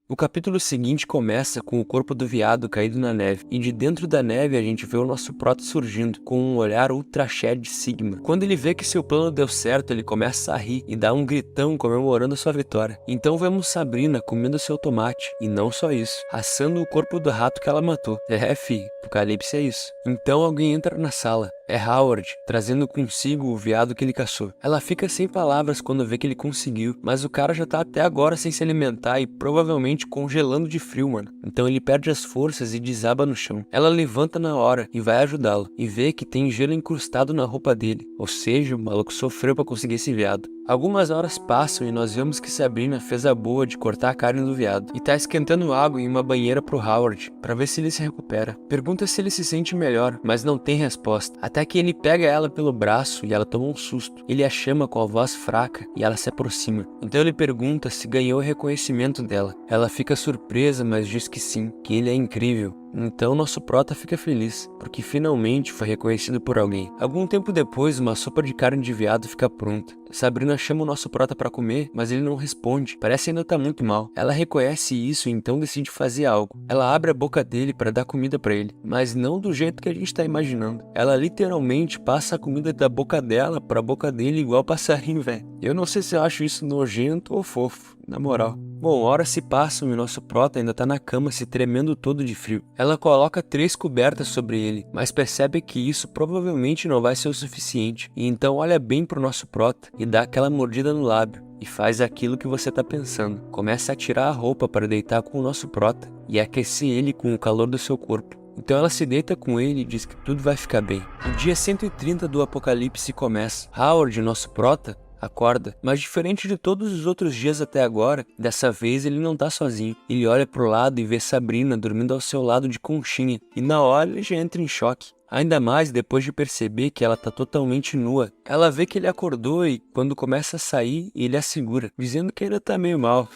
O capítulo seguinte começa com o corpo do veado caído na neve, e de dentro da neve a gente vê o nosso Prota surgindo, com um olhar ultra Shed Sigma. Quando ele vê que seu plano deu certo, ele começa a rir e dá um gritão comemorando sua vitória. Então vemos Sabrina comendo seu tomate, e não só isso, assando o corpo do rato que ela matou. Fi, Apocalipse é isso. Então alguém entra na sala. É Howard, trazendo consigo o veado que ele caçou. Ela fica sem palavras quando vê que ele conseguiu, mas o cara já tá até agora sem se alimentar e provavelmente congelando de frio, mano. Então ele perde as forças e desaba no chão. Ela levanta na hora e vai ajudá-lo, e vê que tem gelo incrustado na roupa dele, ou seja, o maluco sofreu pra conseguir esse veado. Algumas horas passam e nós vemos que Sabrina fez a boa de cortar a carne do veado e tá esquentando água em uma banheira pro Howard, pra ver se ele se recupera. Pergunta se ele se sente melhor, mas não tem resposta. Até que ele pega ela pelo braço e ela toma um susto. Ele a chama com a voz fraca e ela se aproxima. Então ele pergunta se ganhou o reconhecimento dela. Ela fica surpresa, mas diz que sim, que ele é incrível. Então nosso Prota fica feliz, porque finalmente foi reconhecido por alguém. Algum tempo depois, uma sopa de carne de veado fica pronta. Sabrina chama o nosso Prota pra comer, mas ele não responde, parece ainda tá muito mal. Ela reconhece isso e então decide fazer algo. Ela abre a boca dele pra dar comida pra ele, mas não do jeito que a gente tá imaginando. Ela literalmente passa a comida da boca dela pra boca dele igual passarinho, velho. Eu não sei se eu acho isso nojento ou fofo, na moral. Bom, horas se passam e nosso Prota ainda tá na cama se tremendo todo de frio. Ela coloca 3 cobertas sobre ele, mas percebe que isso provavelmente não vai ser o suficiente. E então olha bem pro nosso Prota e dá aquela mordida no lábio. E faz aquilo que você tá pensando. Começa a tirar a roupa para deitar com o nosso Prota e aquecer ele com o calor do seu corpo. Então ela se deita com ele e diz que tudo vai ficar bem. O dia 130 do Apocalipse começa. Howard, nosso Prota, acorda, mas diferente de todos os outros dias até agora, dessa vez ele não tá sozinho. Ele olha pro lado e vê Sabrina dormindo ao seu lado de conchinha, e na hora ele já entra em choque. Ainda mais depois de perceber que ela tá totalmente nua. Ela vê que ele acordou e quando começa a sair, ele a segura, dizendo que ainda tá meio mal.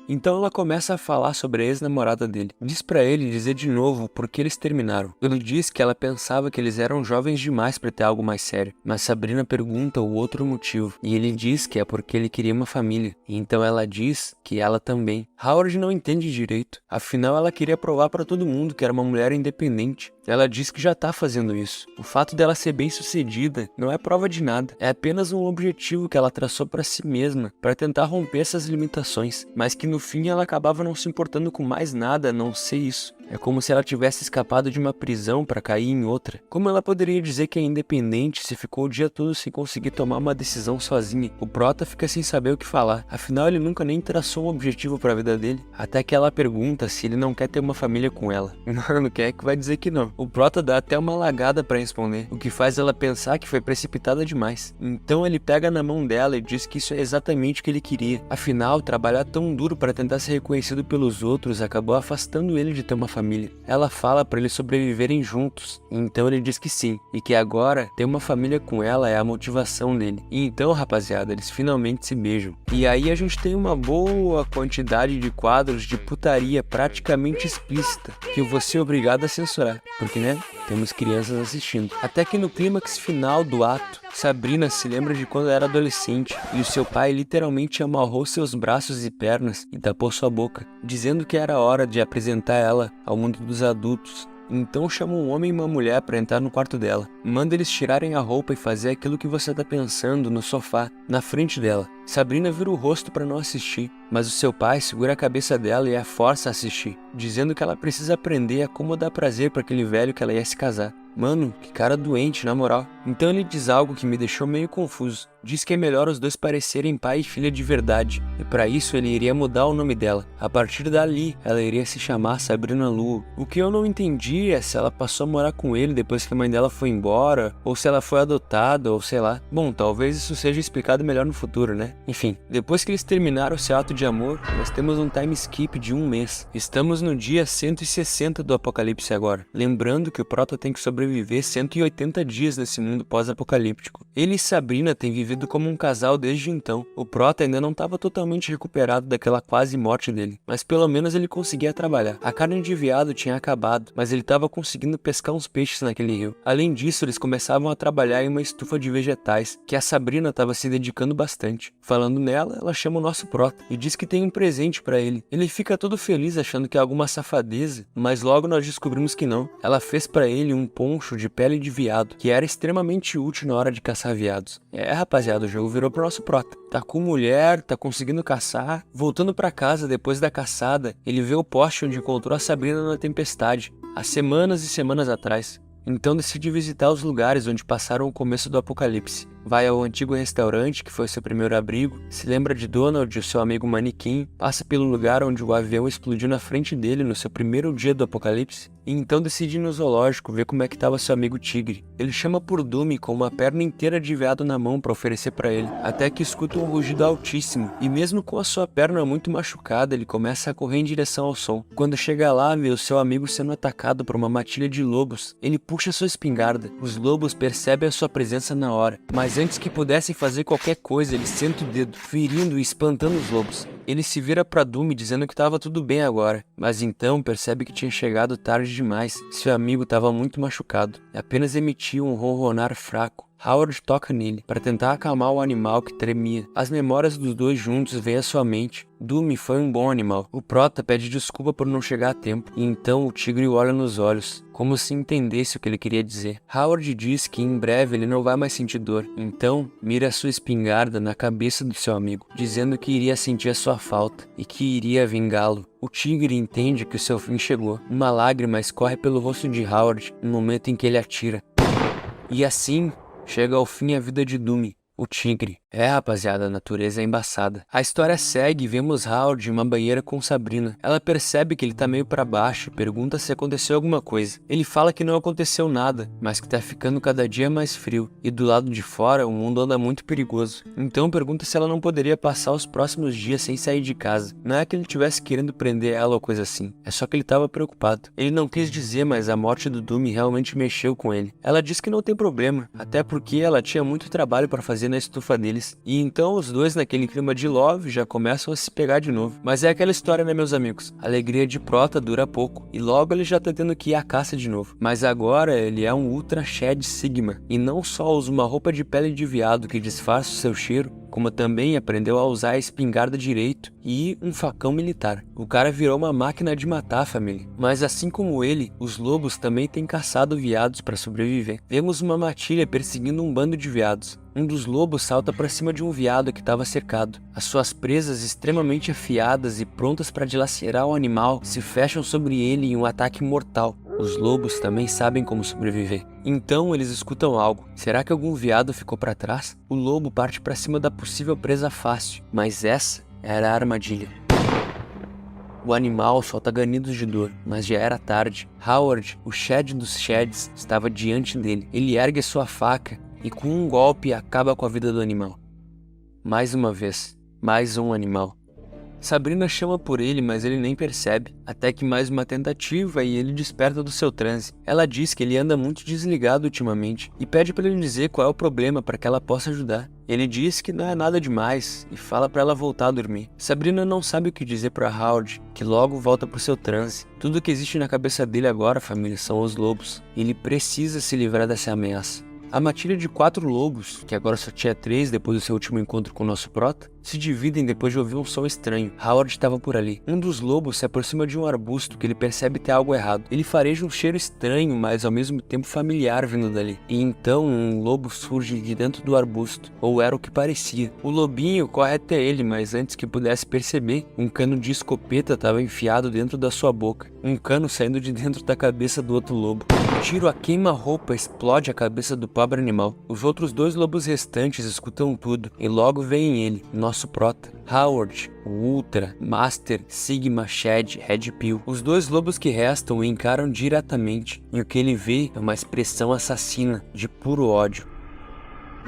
Então ela começa a falar sobre a ex-namorada dele. Diz pra ele dizer de novo por que eles terminaram. Ele diz que ela pensava que eles eram jovens demais pra ter algo mais sério. Mas Sabrina pergunta o outro motivo. E ele diz que é porque ele queria uma família. E então ela diz que ela também. Howard não entende direito. Afinal, ela queria provar pra todo mundo que era uma mulher independente. Ela diz que já tá fazendo isso. O fato dela ser bem sucedida não é prova de nada. É apenas um objetivo que ela traçou pra si mesma, pra tentar romper essas limitações. Mas que no fim ela acabava não se importando com mais nada a não ser isso. É como se ela tivesse escapado de uma prisão para cair em outra. Como ela poderia dizer que é independente se ficou o dia todo sem conseguir tomar uma decisão sozinha? O Prota fica sem saber o que falar. Afinal, ele nunca nem traçou um objetivo para a vida dele. Até que ela pergunta se ele não quer ter uma família com ela. Não quer, que vai dizer que não. O Prota dá até uma lagada para responder, o que faz ela pensar que foi precipitada demais. Então ele pega na mão dela e diz que isso é exatamente o que ele queria. Afinal, trabalhar tão duro para tentar ser reconhecido pelos outros acabou afastando ele de ter uma família. Ela fala para eles sobreviverem juntos, então ele diz que sim, e que agora ter uma família com ela é a motivação dele. E então, rapaziada, eles finalmente se beijam. E aí a gente tem uma boa quantidade de quadros de putaria praticamente explícita, que eu vou ser obrigado a censurar, porque né, temos crianças assistindo. Até que no clímax final do ato, Sabrina se lembra de quando era adolescente e o seu pai literalmente amarrou seus braços e pernas e tapou sua boca, dizendo que era hora de apresentar ela ao mundo dos adultos. Então chama um homem e uma mulher para entrar no quarto dela. Manda eles tirarem a roupa e fazer aquilo que você tá pensando no sofá, na frente dela. Sabrina vira o rosto para não assistir, mas o seu pai segura a cabeça dela e a força a assistir, dizendo que ela precisa aprender a como dar prazer para aquele velho que ela ia se casar. Mano, que cara doente, na moral. Então ele diz algo que me deixou meio confuso. Diz que é melhor os dois parecerem pai e filha de verdade, e para isso ele iria mudar o nome dela. A partir dali, ela iria se chamar Sabrina Luo. O que eu não entendi é se ela passou a morar com ele depois que a mãe dela foi embora, ou se ela foi adotada, ou sei lá. Bom, talvez isso seja explicado melhor no futuro, né? Enfim, depois que eles terminaram seu ato de amor, nós temos um time skip de 1 mês. Estamos no dia 160 do apocalipse agora. Lembrando que o Prota tem que sobreviver 180 dias nesse mundo pós-apocalíptico. Ele e Sabrina têm vivido como um casal desde então. O Prota ainda não estava totalmente recuperado daquela quase morte dele, mas pelo menos ele conseguia trabalhar. A carne de veado tinha acabado, mas ele estava conseguindo pescar uns peixes naquele rio. Além disso, eles começavam a trabalhar em uma estufa de vegetais, que a Sabrina estava se dedicando bastante. Falando nela, ela chama o nosso Prota e diz que tem um presente para ele. Ele fica todo feliz achando que é alguma safadeza, mas logo nós descobrimos que não. Ela fez para ele um poncho de pele de veado, que era extremamente útil na hora de caçar veados. Rapaziada, o jogo virou pro nosso Prota. Tá com mulher, tá conseguindo caçar. Voltando pra casa depois da caçada, ele vê o poste onde encontrou a Sabrina na tempestade, há semanas e semanas atrás. Então decide visitar os lugares onde passaram o começo do apocalipse. Vai ao antigo restaurante, que foi seu primeiro abrigo, se lembra de Donald, o seu amigo manequim, passa pelo lugar onde o avião explodiu na frente dele no seu primeiro dia do apocalipse, e então decide ir no zoológico ver como é que estava seu amigo tigre. Ele chama por Dumi com uma perna inteira de veado na mão para oferecer para ele, até que escuta um rugido altíssimo, e mesmo com a sua perna muito machucada, ele começa a correr em direção ao som. Quando chega lá, vê o seu amigo sendo atacado por uma matilha de lobos. Ele puxa sua espingarda. Os lobos percebem a sua presença na hora, mas antes que pudessem fazer qualquer coisa, ele senta o dedo, ferindo e espantando os lobos. Ele se vira pra Dumi dizendo que estava tudo bem agora, mas então percebe que tinha chegado tarde demais. Seu amigo estava muito machucado e apenas emitia um ronronar fraco. Howard toca nele para tentar acalmar o animal que tremia. As memórias dos dois juntos vêm à sua mente. Dumi foi um bom animal. O Prota pede desculpa por não chegar a tempo, e então o tigre o olha nos olhos, como se entendesse o que ele queria dizer. Howard diz que em breve ele não vai mais sentir dor, então mira sua espingarda na cabeça do seu amigo, dizendo que iria sentir a sua falta e que iria vingá-lo. O tigre entende que o seu fim chegou. Uma lágrima escorre pelo rosto de Howard no momento em que ele atira. E assim chega ao fim a vida de Dumi, o tigre. Rapaziada, a natureza é embaçada. A história segue e vemos Howard em uma banheira com Sabrina. Ela percebe que ele tá meio pra baixo e pergunta se aconteceu alguma coisa. Ele fala que não aconteceu nada, mas que tá ficando cada dia mais frio, e do lado de fora o mundo anda muito perigoso. Então pergunta se ela não poderia passar os próximos dias sem sair de casa. Não é que ele tivesse querendo prender ela ou coisa assim, é só que ele tava preocupado. Ele não quis dizer, mas a morte do Dumi realmente mexeu com ele. Ela diz que não tem problema, até porque ela tinha muito trabalho pra fazer na estufa dele. E então os dois, naquele clima de love, já começam a se pegar de novo. Mas é aquela história, né, meus amigos? A alegria de Prota dura pouco, e logo ele já tá tendo que ir à caça de novo. Mas agora ele é um Ultra Shed Sigma, e não só usa uma roupa de pele de veado que disfarça o seu cheiro, como também aprendeu a usar a espingarda direito e um facão militar. O cara virou uma máquina de matar, família. Mas assim como ele, os lobos também têm caçado veados para sobreviver. Vemos uma matilha perseguindo um bando de veados. Um dos lobos salta para cima de um veado que estava cercado. As suas presas extremamente afiadas e prontas para dilacerar o animal se fecham sobre ele em um ataque mortal. Os lobos também sabem como sobreviver. Então eles escutam algo. Será que algum veado ficou para trás? O lobo parte para cima da possível presa fácil, mas essa era a armadilha. O animal solta ganidos de dor, mas já era tarde. Howard, o Shed dos Sheds, estava diante dele. Ele ergue sua faca e com um golpe acaba com a vida do animal. Mais uma vez, mais um animal. Sabrina chama por ele, mas ele nem percebe, até que mais uma tentativa e ele desperta do seu transe. Ela diz que ele anda muito desligado ultimamente e pede para ele dizer qual é o problema para que ela possa ajudar. Ele diz que não é nada demais e fala para ela voltar a dormir. Sabrina não sabe o que dizer para Howard, que logo volta pro seu transe. Tudo que existe na cabeça dele agora, família, são os lobos. Ele precisa se livrar dessa ameaça. A matilha de 4 lobos, que agora só tinha 3 depois do seu último encontro com o nosso prota, se dividem depois de ouvir um som estranho. Howard estava por ali. Um dos lobos se aproxima de um arbusto que ele percebe ter algo errado. Ele fareja um cheiro estranho, mas ao mesmo tempo familiar vindo dali. E então um lobo surge de dentro do arbusto, ou era o que parecia. O lobinho corre até ele, mas antes que pudesse perceber, um cano de escopeta estava enfiado dentro da sua boca. Um cano saindo de dentro da cabeça do outro lobo. Um tiro a queima-roupa explode a cabeça do pobre animal. Os outros 2 lobos restantes escutam tudo, e logo vem ele, nosso prota, Howard, o Ultra, Master, Sigma, Shed, Red Pill. Os 2 lobos que restam o encaram diretamente, e o que ele vê é uma expressão assassina, de puro ódio.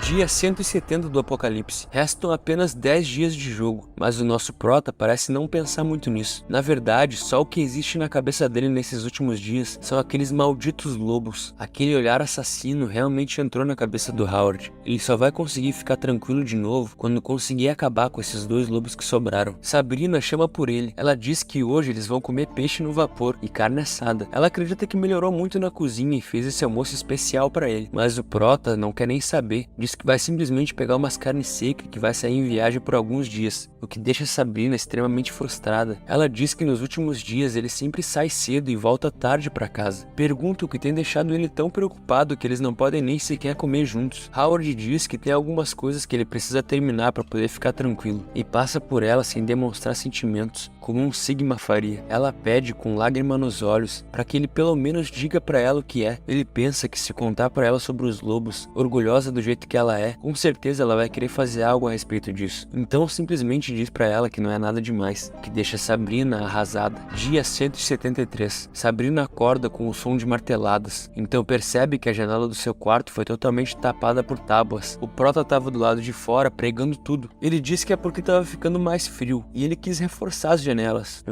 Dia 170 do Apocalipse. Restam apenas 10 dias de jogo, mas o nosso prota parece não pensar muito nisso. Na verdade, só o que existe na cabeça dele nesses últimos dias são aqueles malditos lobos. Aquele olhar assassino realmente entrou na cabeça do Howard. Ele só vai conseguir ficar tranquilo de novo quando conseguir acabar com esses 2 lobos que sobraram. Sabrina chama por ele. Ela diz que hoje eles vão comer peixe no vapor e carne assada. Ela acredita que melhorou muito na cozinha e fez esse almoço especial para ele. Mas o prota não quer nem saber. Diz que vai simplesmente pegar umas carnes secas que vai sair em viagem por alguns dias, o que deixa Sabrina extremamente frustrada. Ela diz que nos últimos dias ele sempre sai cedo e volta tarde para casa. Pergunta o que tem deixado ele tão preocupado que eles não podem nem sequer comer juntos. Howard diz que tem algumas coisas que ele precisa terminar para poder ficar tranquilo, e passa por ela sem demonstrar sentimentos, como um Sigma faria. Ela pede com lágrima nos olhos para que ele pelo menos diga para ela o que é. Ele pensa que se contar para ela sobre os lobos, orgulhosa do jeito que ela é, com certeza ela vai querer fazer algo a respeito disso. Então simplesmente diz pra ela que não é nada demais, que deixa Sabrina arrasada. Dia 173. Sabrina acorda com o som de marteladas, então percebe que a janela do seu quarto foi totalmente tapada por tábuas. O prota tava do lado de fora pregando tudo. Ele disse que é porque tava ficando mais frio e ele quis reforçar as janelas.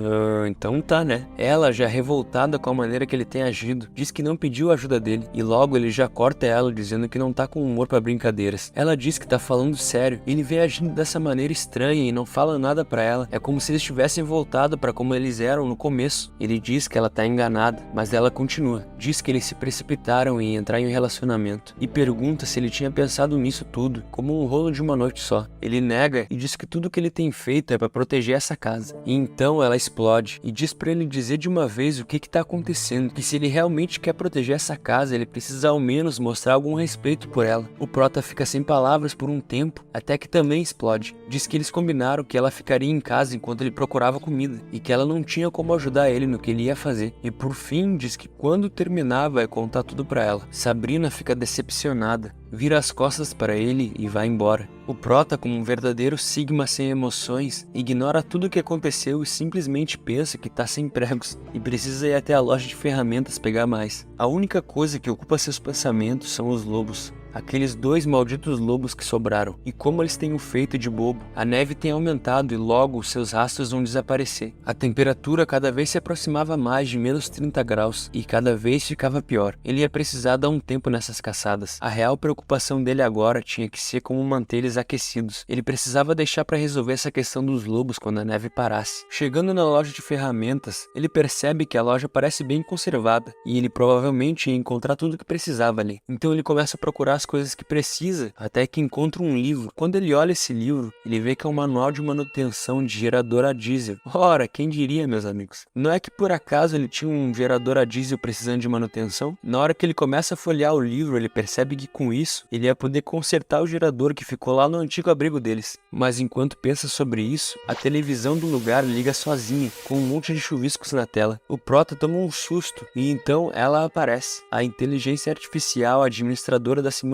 Então tá, né? Ela, já revoltada com a maneira que ele tem agido, diz que não pediu ajuda dele, e logo ele já corta ela dizendo que não tá com humor pra brincadeiras. Ela diz que tá falando sério, ele vem agindo dessa maneira estranha e não fala nada pra ela. É como se eles tivessem voltado pra como eles eram no começo. Ele diz que ela tá enganada, mas ela continua. Diz que eles se precipitaram em entrar em um relacionamento e pergunta se ele tinha pensado nisso tudo como um rolo de uma noite só. Ele nega e diz que tudo que ele tem feito é pra proteger essa casa. E então ela explode e diz pra ele dizer de uma vez o que tá acontecendo, que se ele realmente quer proteger essa casa, ele precisa ao menos mostrar algum respeito por ela. O prota fica sem palavras por um tempo, até que também explode. Diz que eles combinaram que ela ficaria em casa enquanto ele procurava comida, e que ela não tinha como ajudar ele no que ele ia fazer. E por fim, diz que quando terminar vai contar tudo pra ela. Sabrina fica decepcionada, vira as costas para ele e vai embora. O prota, como um verdadeiro Sigma sem emoções, ignora tudo o que aconteceu e simplesmente pensa que tá sem pregos e precisa ir até a loja de ferramentas pegar mais. A única coisa que ocupa seus pensamentos são os lobos. Aqueles 2 malditos lobos que sobraram, e como eles têm o feito de bobo. A neve tem aumentado e logo seus rastros vão desaparecer. A temperatura cada vez se aproximava mais de menos 30 graus e cada vez ficava pior. Ele ia precisar dar um tempo nessas caçadas. A real preocupação dele agora tinha que ser como manter eles aquecidos. Ele precisava deixar para resolver essa questão dos lobos quando a neve parasse. Chegando na loja de ferramentas, ele percebe que a loja parece bem conservada e ele provavelmente ia encontrar tudo o que precisava ali. Então ele começa a procurar as coisas que precisa, até que encontra um livro. Quando ele olha esse livro, ele vê que é um manual de manutenção de gerador a diesel. Ora, quem diria, meus amigos? Não é que por acaso ele tinha um gerador a diesel precisando de manutenção? Na hora que ele começa a folhear o livro, ele percebe que com isso, ele ia poder consertar o gerador que ficou lá no antigo abrigo deles. Mas enquanto pensa sobre isso, a televisão do lugar liga sozinha, com um monte de chuviscos na tela. O prota toma um susto, e então ela aparece, a inteligência artificial administradora da simulação.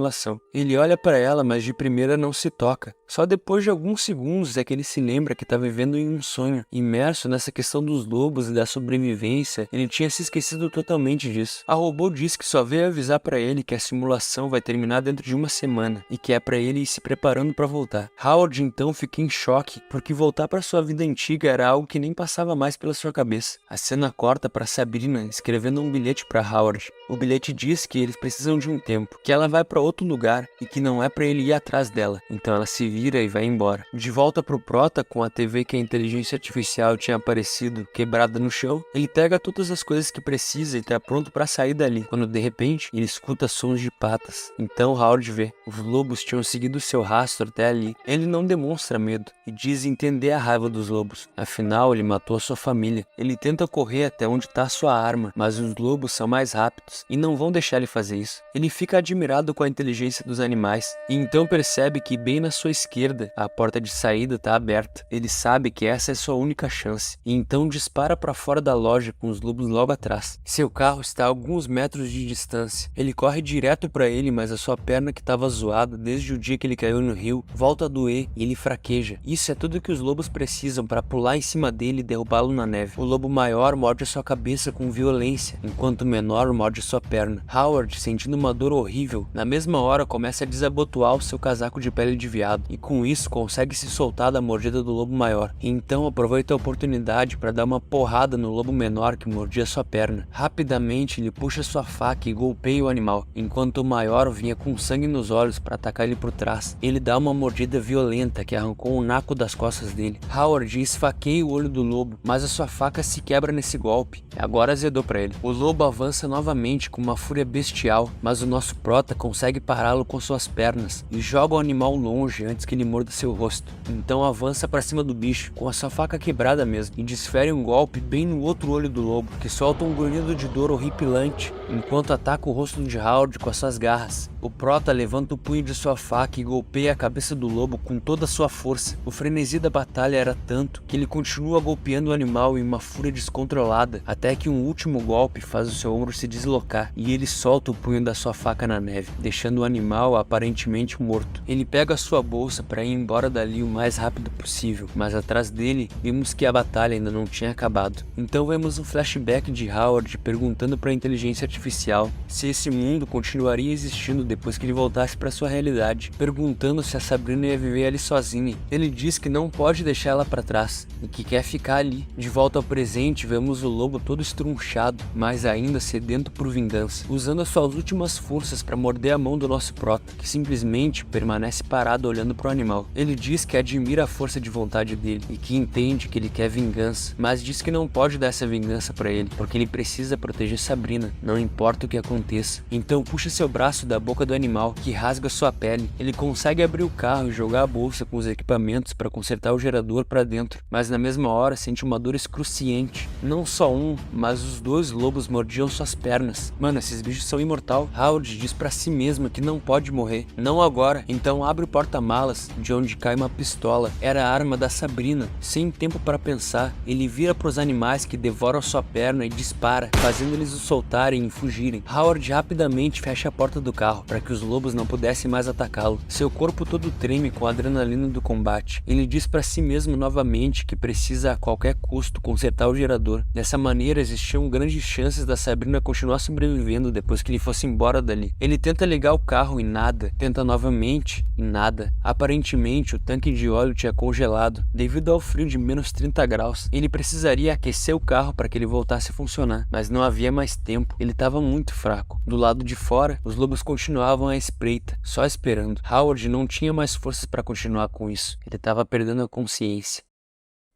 Ele olha para ela, mas de primeira não se toca. Só depois de alguns segundos é que ele se lembra que está vivendo em um sonho. Imerso nessa questão dos lobos e da sobrevivência, ele tinha se esquecido totalmente disso. A robô diz que só veio avisar para ele que a simulação vai terminar dentro de uma semana e que é para ele ir se preparando para voltar. Howard então fica em choque, porque voltar para sua vida antiga era algo que nem passava mais pela sua cabeça. A cena corta para Sabrina escrevendo um bilhete para Howard. O bilhete diz que eles precisam de um tempo, que ela vai para outro lugar e que não é pra ele ir atrás dela. Então ela se vira e vai embora. De volta pro Prota, com a TV que a inteligência artificial tinha aparecido quebrada no chão, ele pega todas as coisas que precisa e tá pronto pra sair dali, quando de repente ele escuta sons de patas. Então Howard vê, os lobos tinham seguido seu rastro até ali. Ele não demonstra medo e diz entender a raiva dos lobos, afinal ele matou a sua família. Ele tenta correr até onde tá sua arma, mas os lobos são mais rápidos e não vão deixar ele fazer isso. Ele fica admirado com a inteligência dos animais e então percebe que bem na sua esquerda a porta de saída tá aberta. Ele sabe que essa é sua única chance e então dispara para fora da loja com os lobos logo atrás. Seu carro está a alguns metros de distância. Ele corre direto para ele, mas a sua perna que estava zoada desde o dia que ele caiu no rio volta a doer e ele fraqueja. Isso é tudo que os lobos precisam para pular em cima dele e derrubá-lo na neve. O lobo maior morde a sua cabeça com violência, enquanto o menor morde sua perna. Howard, sentindo uma dor horrível, na mesma hora começa a desabotoar o seu casaco de pele de veado e com isso consegue se soltar da mordida do lobo maior. E então aproveita a oportunidade para dar uma porrada no lobo menor que mordia sua perna. Rapidamente ele puxa sua faca e golpeia o animal, enquanto o maior vinha com sangue nos olhos para atacar ele por trás. Ele dá uma mordida violenta que arrancou o naco das costas dele. Howard esfaqueia o olho do lobo, mas a sua faca se quebra nesse golpe. Agora azedou para ele. O lobo avança novamente com uma fúria bestial, mas o nosso prota consegue pará-lo com suas pernas e joga o animal longe antes que ele morda seu rosto. Então avança para cima do bicho com a sua faca quebrada mesmo e desfere um golpe bem no outro olho do lobo, que solta um grunhido de dor horripilante enquanto ataca o rosto de Howard com as suas garras. O prota levanta o punho de sua faca e golpeia a cabeça do lobo com toda a sua força. O frenesi da batalha era tanto que ele continua golpeando o animal em uma fúria descontrolada, até que um último golpe faz o seu ombro se deslocar e ele solta o punho da sua faca na neve, deixando o animal aparentemente morto. Ele pega a sua bolsa para ir embora dali o mais rápido possível, mas atrás dele vimos que a batalha ainda não tinha acabado. Então vemos um flashback de Howard perguntando para a inteligência artificial se esse mundo continuaria existindo depois que ele voltasse para sua realidade, perguntando se a Sabrina ia viver ali sozinha. Ele diz que não pode deixar ela para trás e que quer ficar ali. De volta ao presente, vemos o lobo todo estrunchado, mas ainda sedento por vingança, usando as suas últimas forças para morder a mão do nosso prota, que simplesmente permanece parado olhando para o animal. Ele diz que admira a força de vontade dele e que entende que ele quer vingança, mas diz que não pode dar essa vingança para ele, porque ele precisa proteger Sabrina, não importa o que aconteça. Então puxa seu braço da boca do animal, que rasga sua pele. Ele consegue abrir o carro e jogar a bolsa com os equipamentos para consertar o gerador para dentro, mas na mesma hora sente uma dor excruciante. Não só um, mas os dois lobos mordiam suas pernas. Mano, esses bichos são imortal. Howard diz para si mesmo que não pode morrer, não agora. Então abre o porta-malas, de onde cai uma pistola. Era a arma da Sabrina. Sem tempo para pensar, ele vira para os animais que devoram sua perna e dispara, fazendo eles o soltarem e fugirem. Howard rapidamente fecha a porta do carro para que os lobos não pudessem mais atacá-lo. Seu corpo todo treme com a adrenalina do combate. Ele diz para si mesmo novamente que precisa a qualquer custo consertar o gerador. Dessa maneira existiam grandes chances da Sabrina continuar sobrevivendo depois que ele fosse embora dali. Ele tenta ligar o carro e nada. Tenta novamente e nada. Aparentemente o tanque de óleo tinha congelado devido ao frio de menos 30 graus. Ele precisaria aquecer o carro para que ele voltasse a funcionar, mas não havia mais tempo. Ele estava muito fraco. Do lado de fora, os lobos continuavam à espreita, só esperando. Howard não tinha mais forças para continuar com isso. Ele estava perdendo a consciência.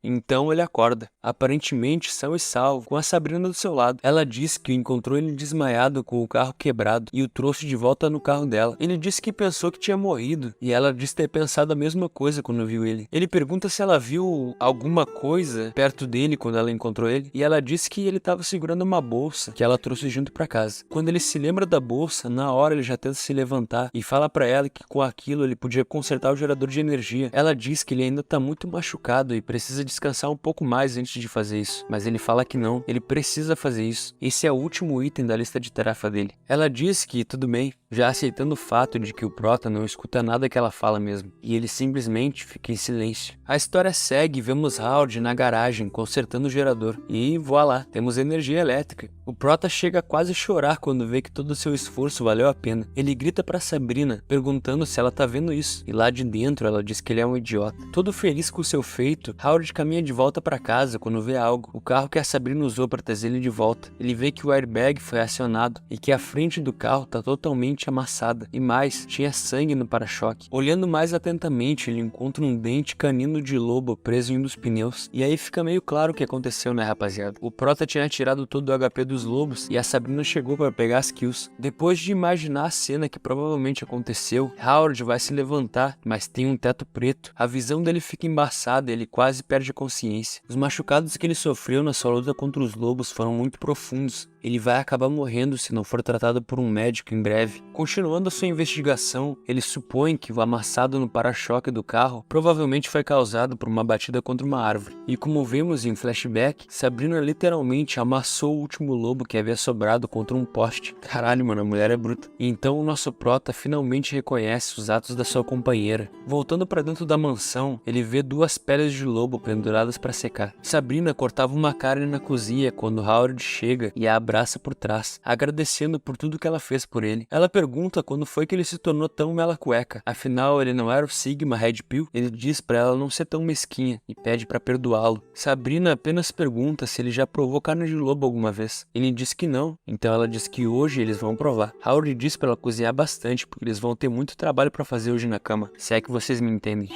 Então ele acorda, aparentemente são e salvo, com a Sabrina do seu lado. Ela diz que encontrou ele desmaiado com o carro quebrado e o trouxe de volta no carro dela. Ele disse que pensou que tinha morrido e ela diz ter pensado a mesma coisa quando viu ele. Ele pergunta se ela viu alguma coisa perto dele quando ela encontrou ele e ela disse que ele estava segurando uma bolsa que ela trouxe junto para casa. Quando ele se lembra da bolsa, na hora ele já tenta se levantar e fala para ela que com aquilo ele podia consertar o gerador de energia. Ela diz que ele ainda tá muito machucado e precisa descansar um pouco mais antes de fazer isso, mas ele fala que não, ele precisa fazer isso. Esse é o último item da lista de tarefa dele. Ela diz que tudo bem, já aceitando o fato de que o prota não escuta nada que ela fala mesmo, e ele simplesmente fica em silêncio. A história segue e vemos Howard na garagem consertando o gerador, e voilá, temos energia elétrica. O prota chega a quase chorar quando vê que todo o seu esforço valeu a pena. Ele grita para Sabrina, perguntando se ela tá vendo isso, e lá de dentro ela diz que ele é um idiota. Todo feliz com o seu feito, Howard caminha de volta para casa quando vê algo, o carro que a Sabrina usou para trazer ele de volta. Ele vê que o airbag foi acionado e que a frente do carro tá totalmente completamente amassada, e mais, tinha sangue no para-choque. Olhando mais atentamente, ele encontra um dente canino de lobo preso em um dos pneus, e aí fica meio claro o que aconteceu, né, rapaziada? O Prota tinha tirado todo o HP dos lobos, e a Sabrina chegou para pegar as kills. Depois de imaginar a cena que provavelmente aconteceu, Howard vai se levantar, mas tem um teto preto. A visão dele fica embaçada e ele quase perde a consciência. Os machucados que ele sofreu na sua luta contra os lobos foram muito profundos. Ele vai acabar morrendo se não for tratado por um médico em breve. Continuando a sua investigação, ele supõe que o amassado no para-choque do carro provavelmente foi causado por uma batida contra uma árvore. E como vemos em flashback, Sabrina literalmente amassou o último lobo que havia sobrado contra um poste. Caralho, mano, a mulher é bruta. E então o nosso prota finalmente reconhece os atos da sua companheira. Voltando para dentro da mansão, ele vê 2 peles de lobo penduradas para secar. Sabrina cortava uma carne na cozinha quando Howard chega e a abraça por trás, agradecendo por tudo que ela fez por ele. Ela pergunta quando foi que ele se tornou tão mela cueca. Afinal, ele não era o Sigma Red Pill. Ele diz pra ela não ser tão mesquinha e pede pra perdoá-lo. Sabrina apenas pergunta se ele já provou carne de lobo alguma vez. Ele diz que não, então ela diz que hoje eles vão provar. Howard diz pra ela cozinhar bastante, porque eles vão ter muito trabalho pra fazer hoje na cama, se é que vocês me entendem.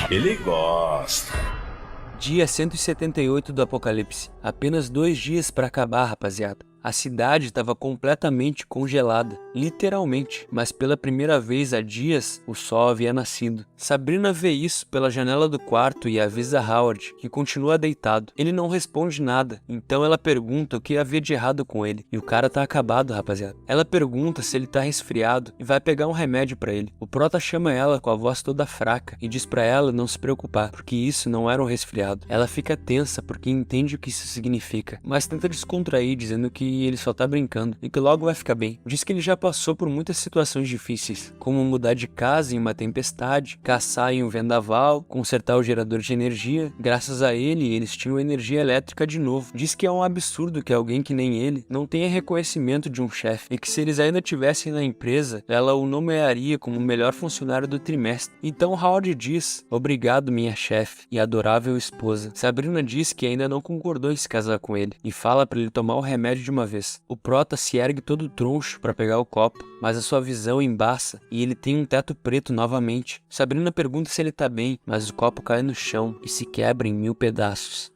Ele gosta. Dia 178 do Apocalipse. Apenas 2 dias para acabar, rapaziada. A cidade estava completamente congelada, literalmente, mas pela primeira vez há dias o sol havia nascido. Sabrina vê isso pela janela do quarto e avisa Howard, que continua deitado. Ele não responde nada, então ela pergunta o que havia de errado com ele. E o cara tá acabado, rapaziada. Ela pergunta se ele tá resfriado e vai pegar um remédio para ele. O Prota chama ela com a voz toda fraca e diz para ela não se preocupar, porque isso não era um resfriado. Ela fica tensa porque entende o que isso significa, mas tenta descontrair dizendo que ele só tá brincando e que logo vai ficar bem. Diz que ele já passou por muitas situações difíceis, como mudar de casa em uma tempestade, caçar em um vendaval, consertar o gerador de energia. Graças a ele, eles tinham energia elétrica de novo. Diz que é um absurdo que alguém que nem ele não tenha reconhecimento de um chefe e que se eles ainda tivessem na empresa, ela o nomearia como o melhor funcionário do trimestre. Então Howard diz: obrigado, minha chefe e adorável esposa. Sabrina diz que ainda não concordou em se casar com ele e fala para ele tomar o remédio de uma vez. O Prota se ergue todo troncho para pegar o copo, mas a sua visão embaça e ele tem um teto preto novamente. Sabrina pergunta se ele tá bem, mas o copo cai no chão e se quebra em 1000 pedaços.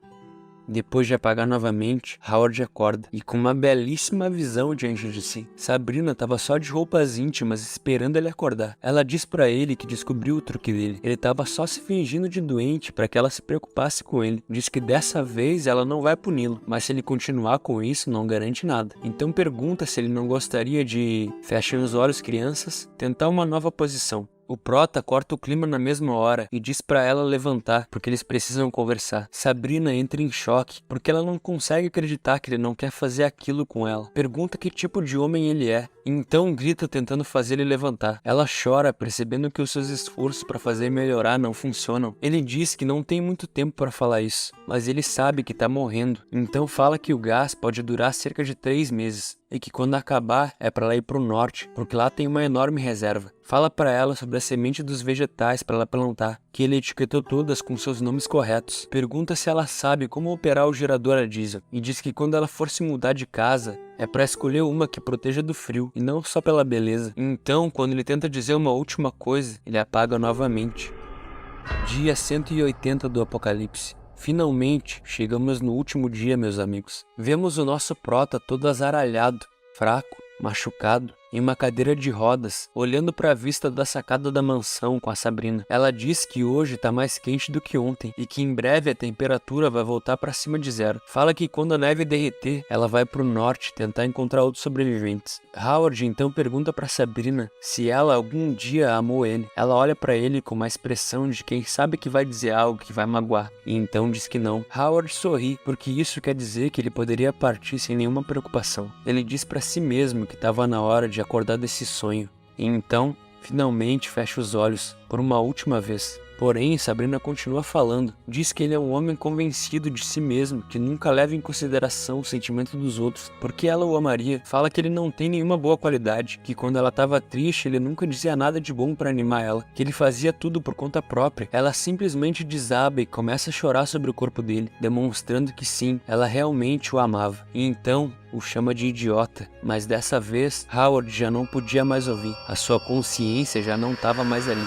Depois de apagar novamente, Howard acorda e com uma belíssima visão diante de si. Sabrina estava só de roupas íntimas esperando ele acordar. Ela diz pra ele que descobriu o truque dele. Ele estava só se fingindo de doente para que ela se preocupasse com ele. Diz que dessa vez ela não vai puni-lo, mas se ele continuar com isso não garante nada. Então pergunta se ele não gostaria de, fechem os olhos crianças, tentar uma nova posição. O Prota corta o clima na mesma hora e diz pra ela levantar, porque eles precisam conversar. Sabrina entra em choque, porque ela não consegue acreditar que ele não quer fazer aquilo com ela. Pergunta que tipo de homem ele é, e então grita tentando fazer ele levantar. Ela chora, percebendo que os seus esforços para fazer melhorar não funcionam. Ele diz que não tem muito tempo para falar isso, mas ele sabe que tá morrendo. Então fala que o gás pode durar cerca de 3 meses. E que quando acabar é para ela ir pro norte, porque lá tem uma enorme reserva. Fala para ela sobre a semente dos vegetais para ela plantar, que ele etiquetou todas com seus nomes corretos. Pergunta se ela sabe como operar o gerador a diesel e diz que quando ela for se mudar de casa é para escolher uma que proteja do frio e não só pela beleza. Então, quando ele tenta dizer uma última coisa, ele apaga novamente. Dia 180 do Apocalipse. Finalmente, chegamos no último dia, meus amigos. Vemos o nosso Prota todo azaralhado, fraco, machucado, em uma cadeira de rodas, olhando para a vista da sacada da mansão com a Sabrina. Ela diz que hoje tá mais quente do que ontem e que em breve a temperatura vai voltar para cima de 0. Fala que quando a neve derreter, ela vai pro norte tentar encontrar outros sobreviventes. Howard então pergunta para Sabrina se ela algum dia amou ele. Ela olha para ele com uma expressão de quem sabe que vai dizer algo que vai magoar, e então diz que não. Howard sorri, porque isso quer dizer que ele poderia partir sem nenhuma preocupação. Ele diz para si mesmo que estava na hora de acordar desse sonho, e então, finalmente fecha os olhos por uma última vez. Porém, Sabrina continua falando. Diz que ele é um homem convencido de si mesmo, que nunca leva em consideração o sentimento dos outros, porque ela o amaria. Fala que ele não tem nenhuma boa qualidade, que quando ela estava triste ele nunca dizia nada de bom para animar ela, que ele fazia tudo por conta própria. Ela simplesmente desaba e começa a chorar sobre o corpo dele, demonstrando que sim, ela realmente o amava. E então o chama de idiota, mas dessa vez Howard já não podia mais ouvir, a sua consciência já não estava mais ali.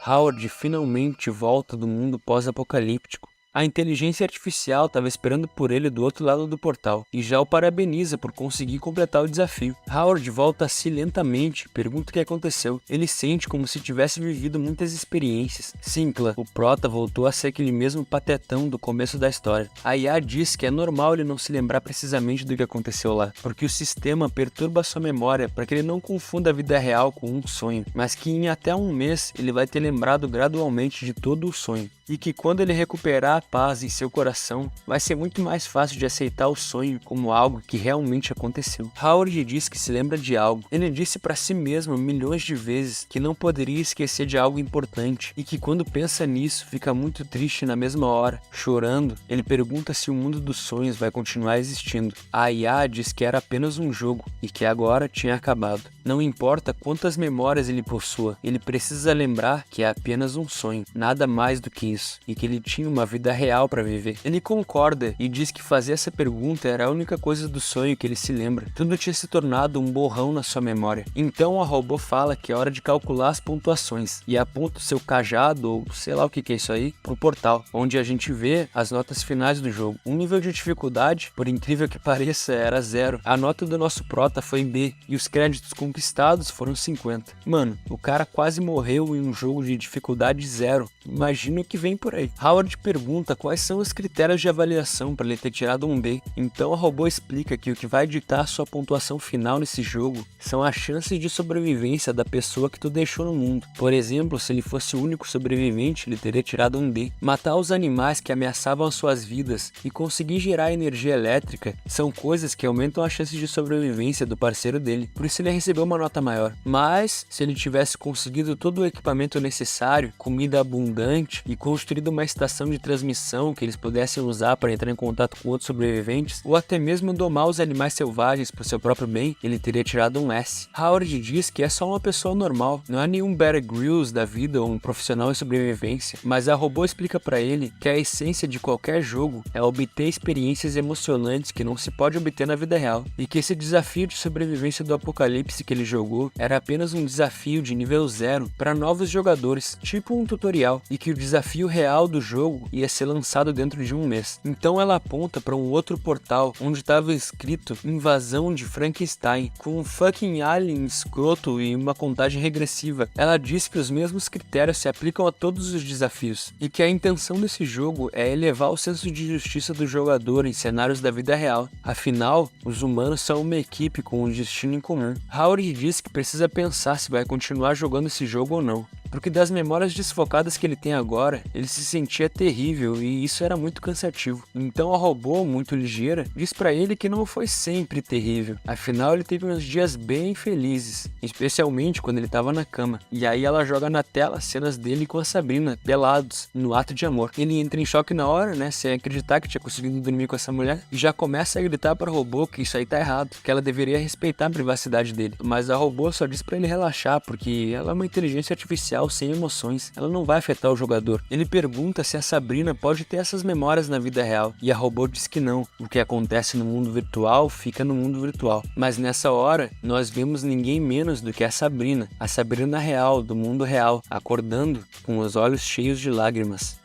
Howard finalmente volta do mundo pós-apocalíptico. A inteligência artificial estava esperando por ele do outro lado do portal e já o parabeniza por conseguir completar o desafio. Howard volta a si lentamente e pergunta o que aconteceu. Ele sente como se tivesse vivido muitas experiências. Sinclair, o prota, voltou a ser aquele mesmo patetão do começo da história. A IA diz que é normal ele não se lembrar precisamente do que aconteceu lá, porque o sistema perturba sua memória para que ele não confunda a vida real com um sonho, mas que em até um mês ele vai ter lembrado gradualmente de todo o sonho. E que quando ele recuperar a paz em seu coração, vai ser muito mais fácil de aceitar o sonho como algo que realmente aconteceu. Howard diz que se lembra de algo. Ele disse para si mesmo milhões de vezes que não poderia esquecer de algo importante e que quando pensa nisso fica muito triste na mesma hora. Chorando, ele pergunta se o mundo dos sonhos vai continuar existindo. A IA diz que era apenas um jogo e que agora tinha acabado. Não importa quantas memórias ele possua, ele precisa lembrar que é apenas um sonho, nada mais do que isso, e que ele tinha uma vida real para viver. Ele concorda e diz que fazer essa pergunta era a única coisa do sonho que ele se lembra. Tudo tinha se tornado um borrão na sua memória. Então a robô fala que é hora de calcular as pontuações e aponta o seu cajado, ou sei lá o que é isso aí, pro portal, onde a gente vê as notas finais do jogo. Um nível de dificuldade, por incrível que pareça, era 0. A nota do nosso prota foi B e os créditos conquistados foram 50. Mano, o cara quase morreu em um jogo de dificuldade 0. Imagina o que vem por aí. Howard pergunta quais são os critérios de avaliação para ele ter tirado um B. Então a robô explica que o que vai ditar sua pontuação final nesse jogo são as chances de sobrevivência da pessoa que tu deixou no mundo. Por exemplo, se ele fosse o único sobrevivente, ele teria tirado um D. Matar os animais que ameaçavam as suas vidas e conseguir gerar energia elétrica são coisas que aumentam as chances de sobrevivência do parceiro dele. Por isso ele recebeu uma nota maior. Mas, se ele tivesse conseguido todo o equipamento necessário, comida abundante e construído uma estação de transmissão que eles pudessem usar para entrar em contato com outros sobreviventes, ou até mesmo domar os animais selvagens por seu próprio bem, ele teria tirado um S. Howard diz que é só uma pessoa normal, não é nenhum Bear Grylls da vida ou um profissional em sobrevivência, mas a robô explica para ele que a essência de qualquer jogo é obter experiências emocionantes que não se pode obter na vida real, e que esse desafio de sobrevivência do apocalipse que ele jogou era apenas um desafio de nível 0 para novos jogadores, tipo um tutorial, e que o desafio real do jogo ia ser lançado dentro de um mês. Então ela aponta para um outro portal onde estava escrito Invasão de Frankenstein, com um fucking alien escroto e uma contagem regressiva. Ela diz que os mesmos critérios se aplicam a todos os desafios e que a intenção desse jogo é elevar o senso de justiça do jogador em cenários da vida real. Afinal, os humanos são uma equipe com um destino em comum. Howard diz que precisa pensar se vai continuar jogando esse jogo ou não, porque das memórias desfocadas que ele tem agora, ele se sentia terrível e isso era muito cansativo. Então a robô, muito ligeira, diz pra ele que não foi sempre terrível. Afinal, ele teve uns dias bem felizes, especialmente quando ele tava na cama. E aí ela joga na tela cenas dele com a Sabrina, pelados, no ato de amor. Ele entra em choque na hora, né, sem acreditar que tinha conseguido dormir com essa mulher, e já começa a gritar pra robô que isso aí tá errado, que ela deveria respeitar a privacidade dele. Mas a robô só diz pra ele relaxar, porque ela é uma inteligência artificial sem emoções, ela não vai afetar o jogador. Ele pergunta se a Sabrina pode ter essas memórias na vida real, e a robô diz que não. O que acontece no mundo virtual fica no mundo virtual. Mas nessa hora, nós vemos ninguém menos do que a Sabrina real, do mundo real, acordando com os olhos cheios de lágrimas.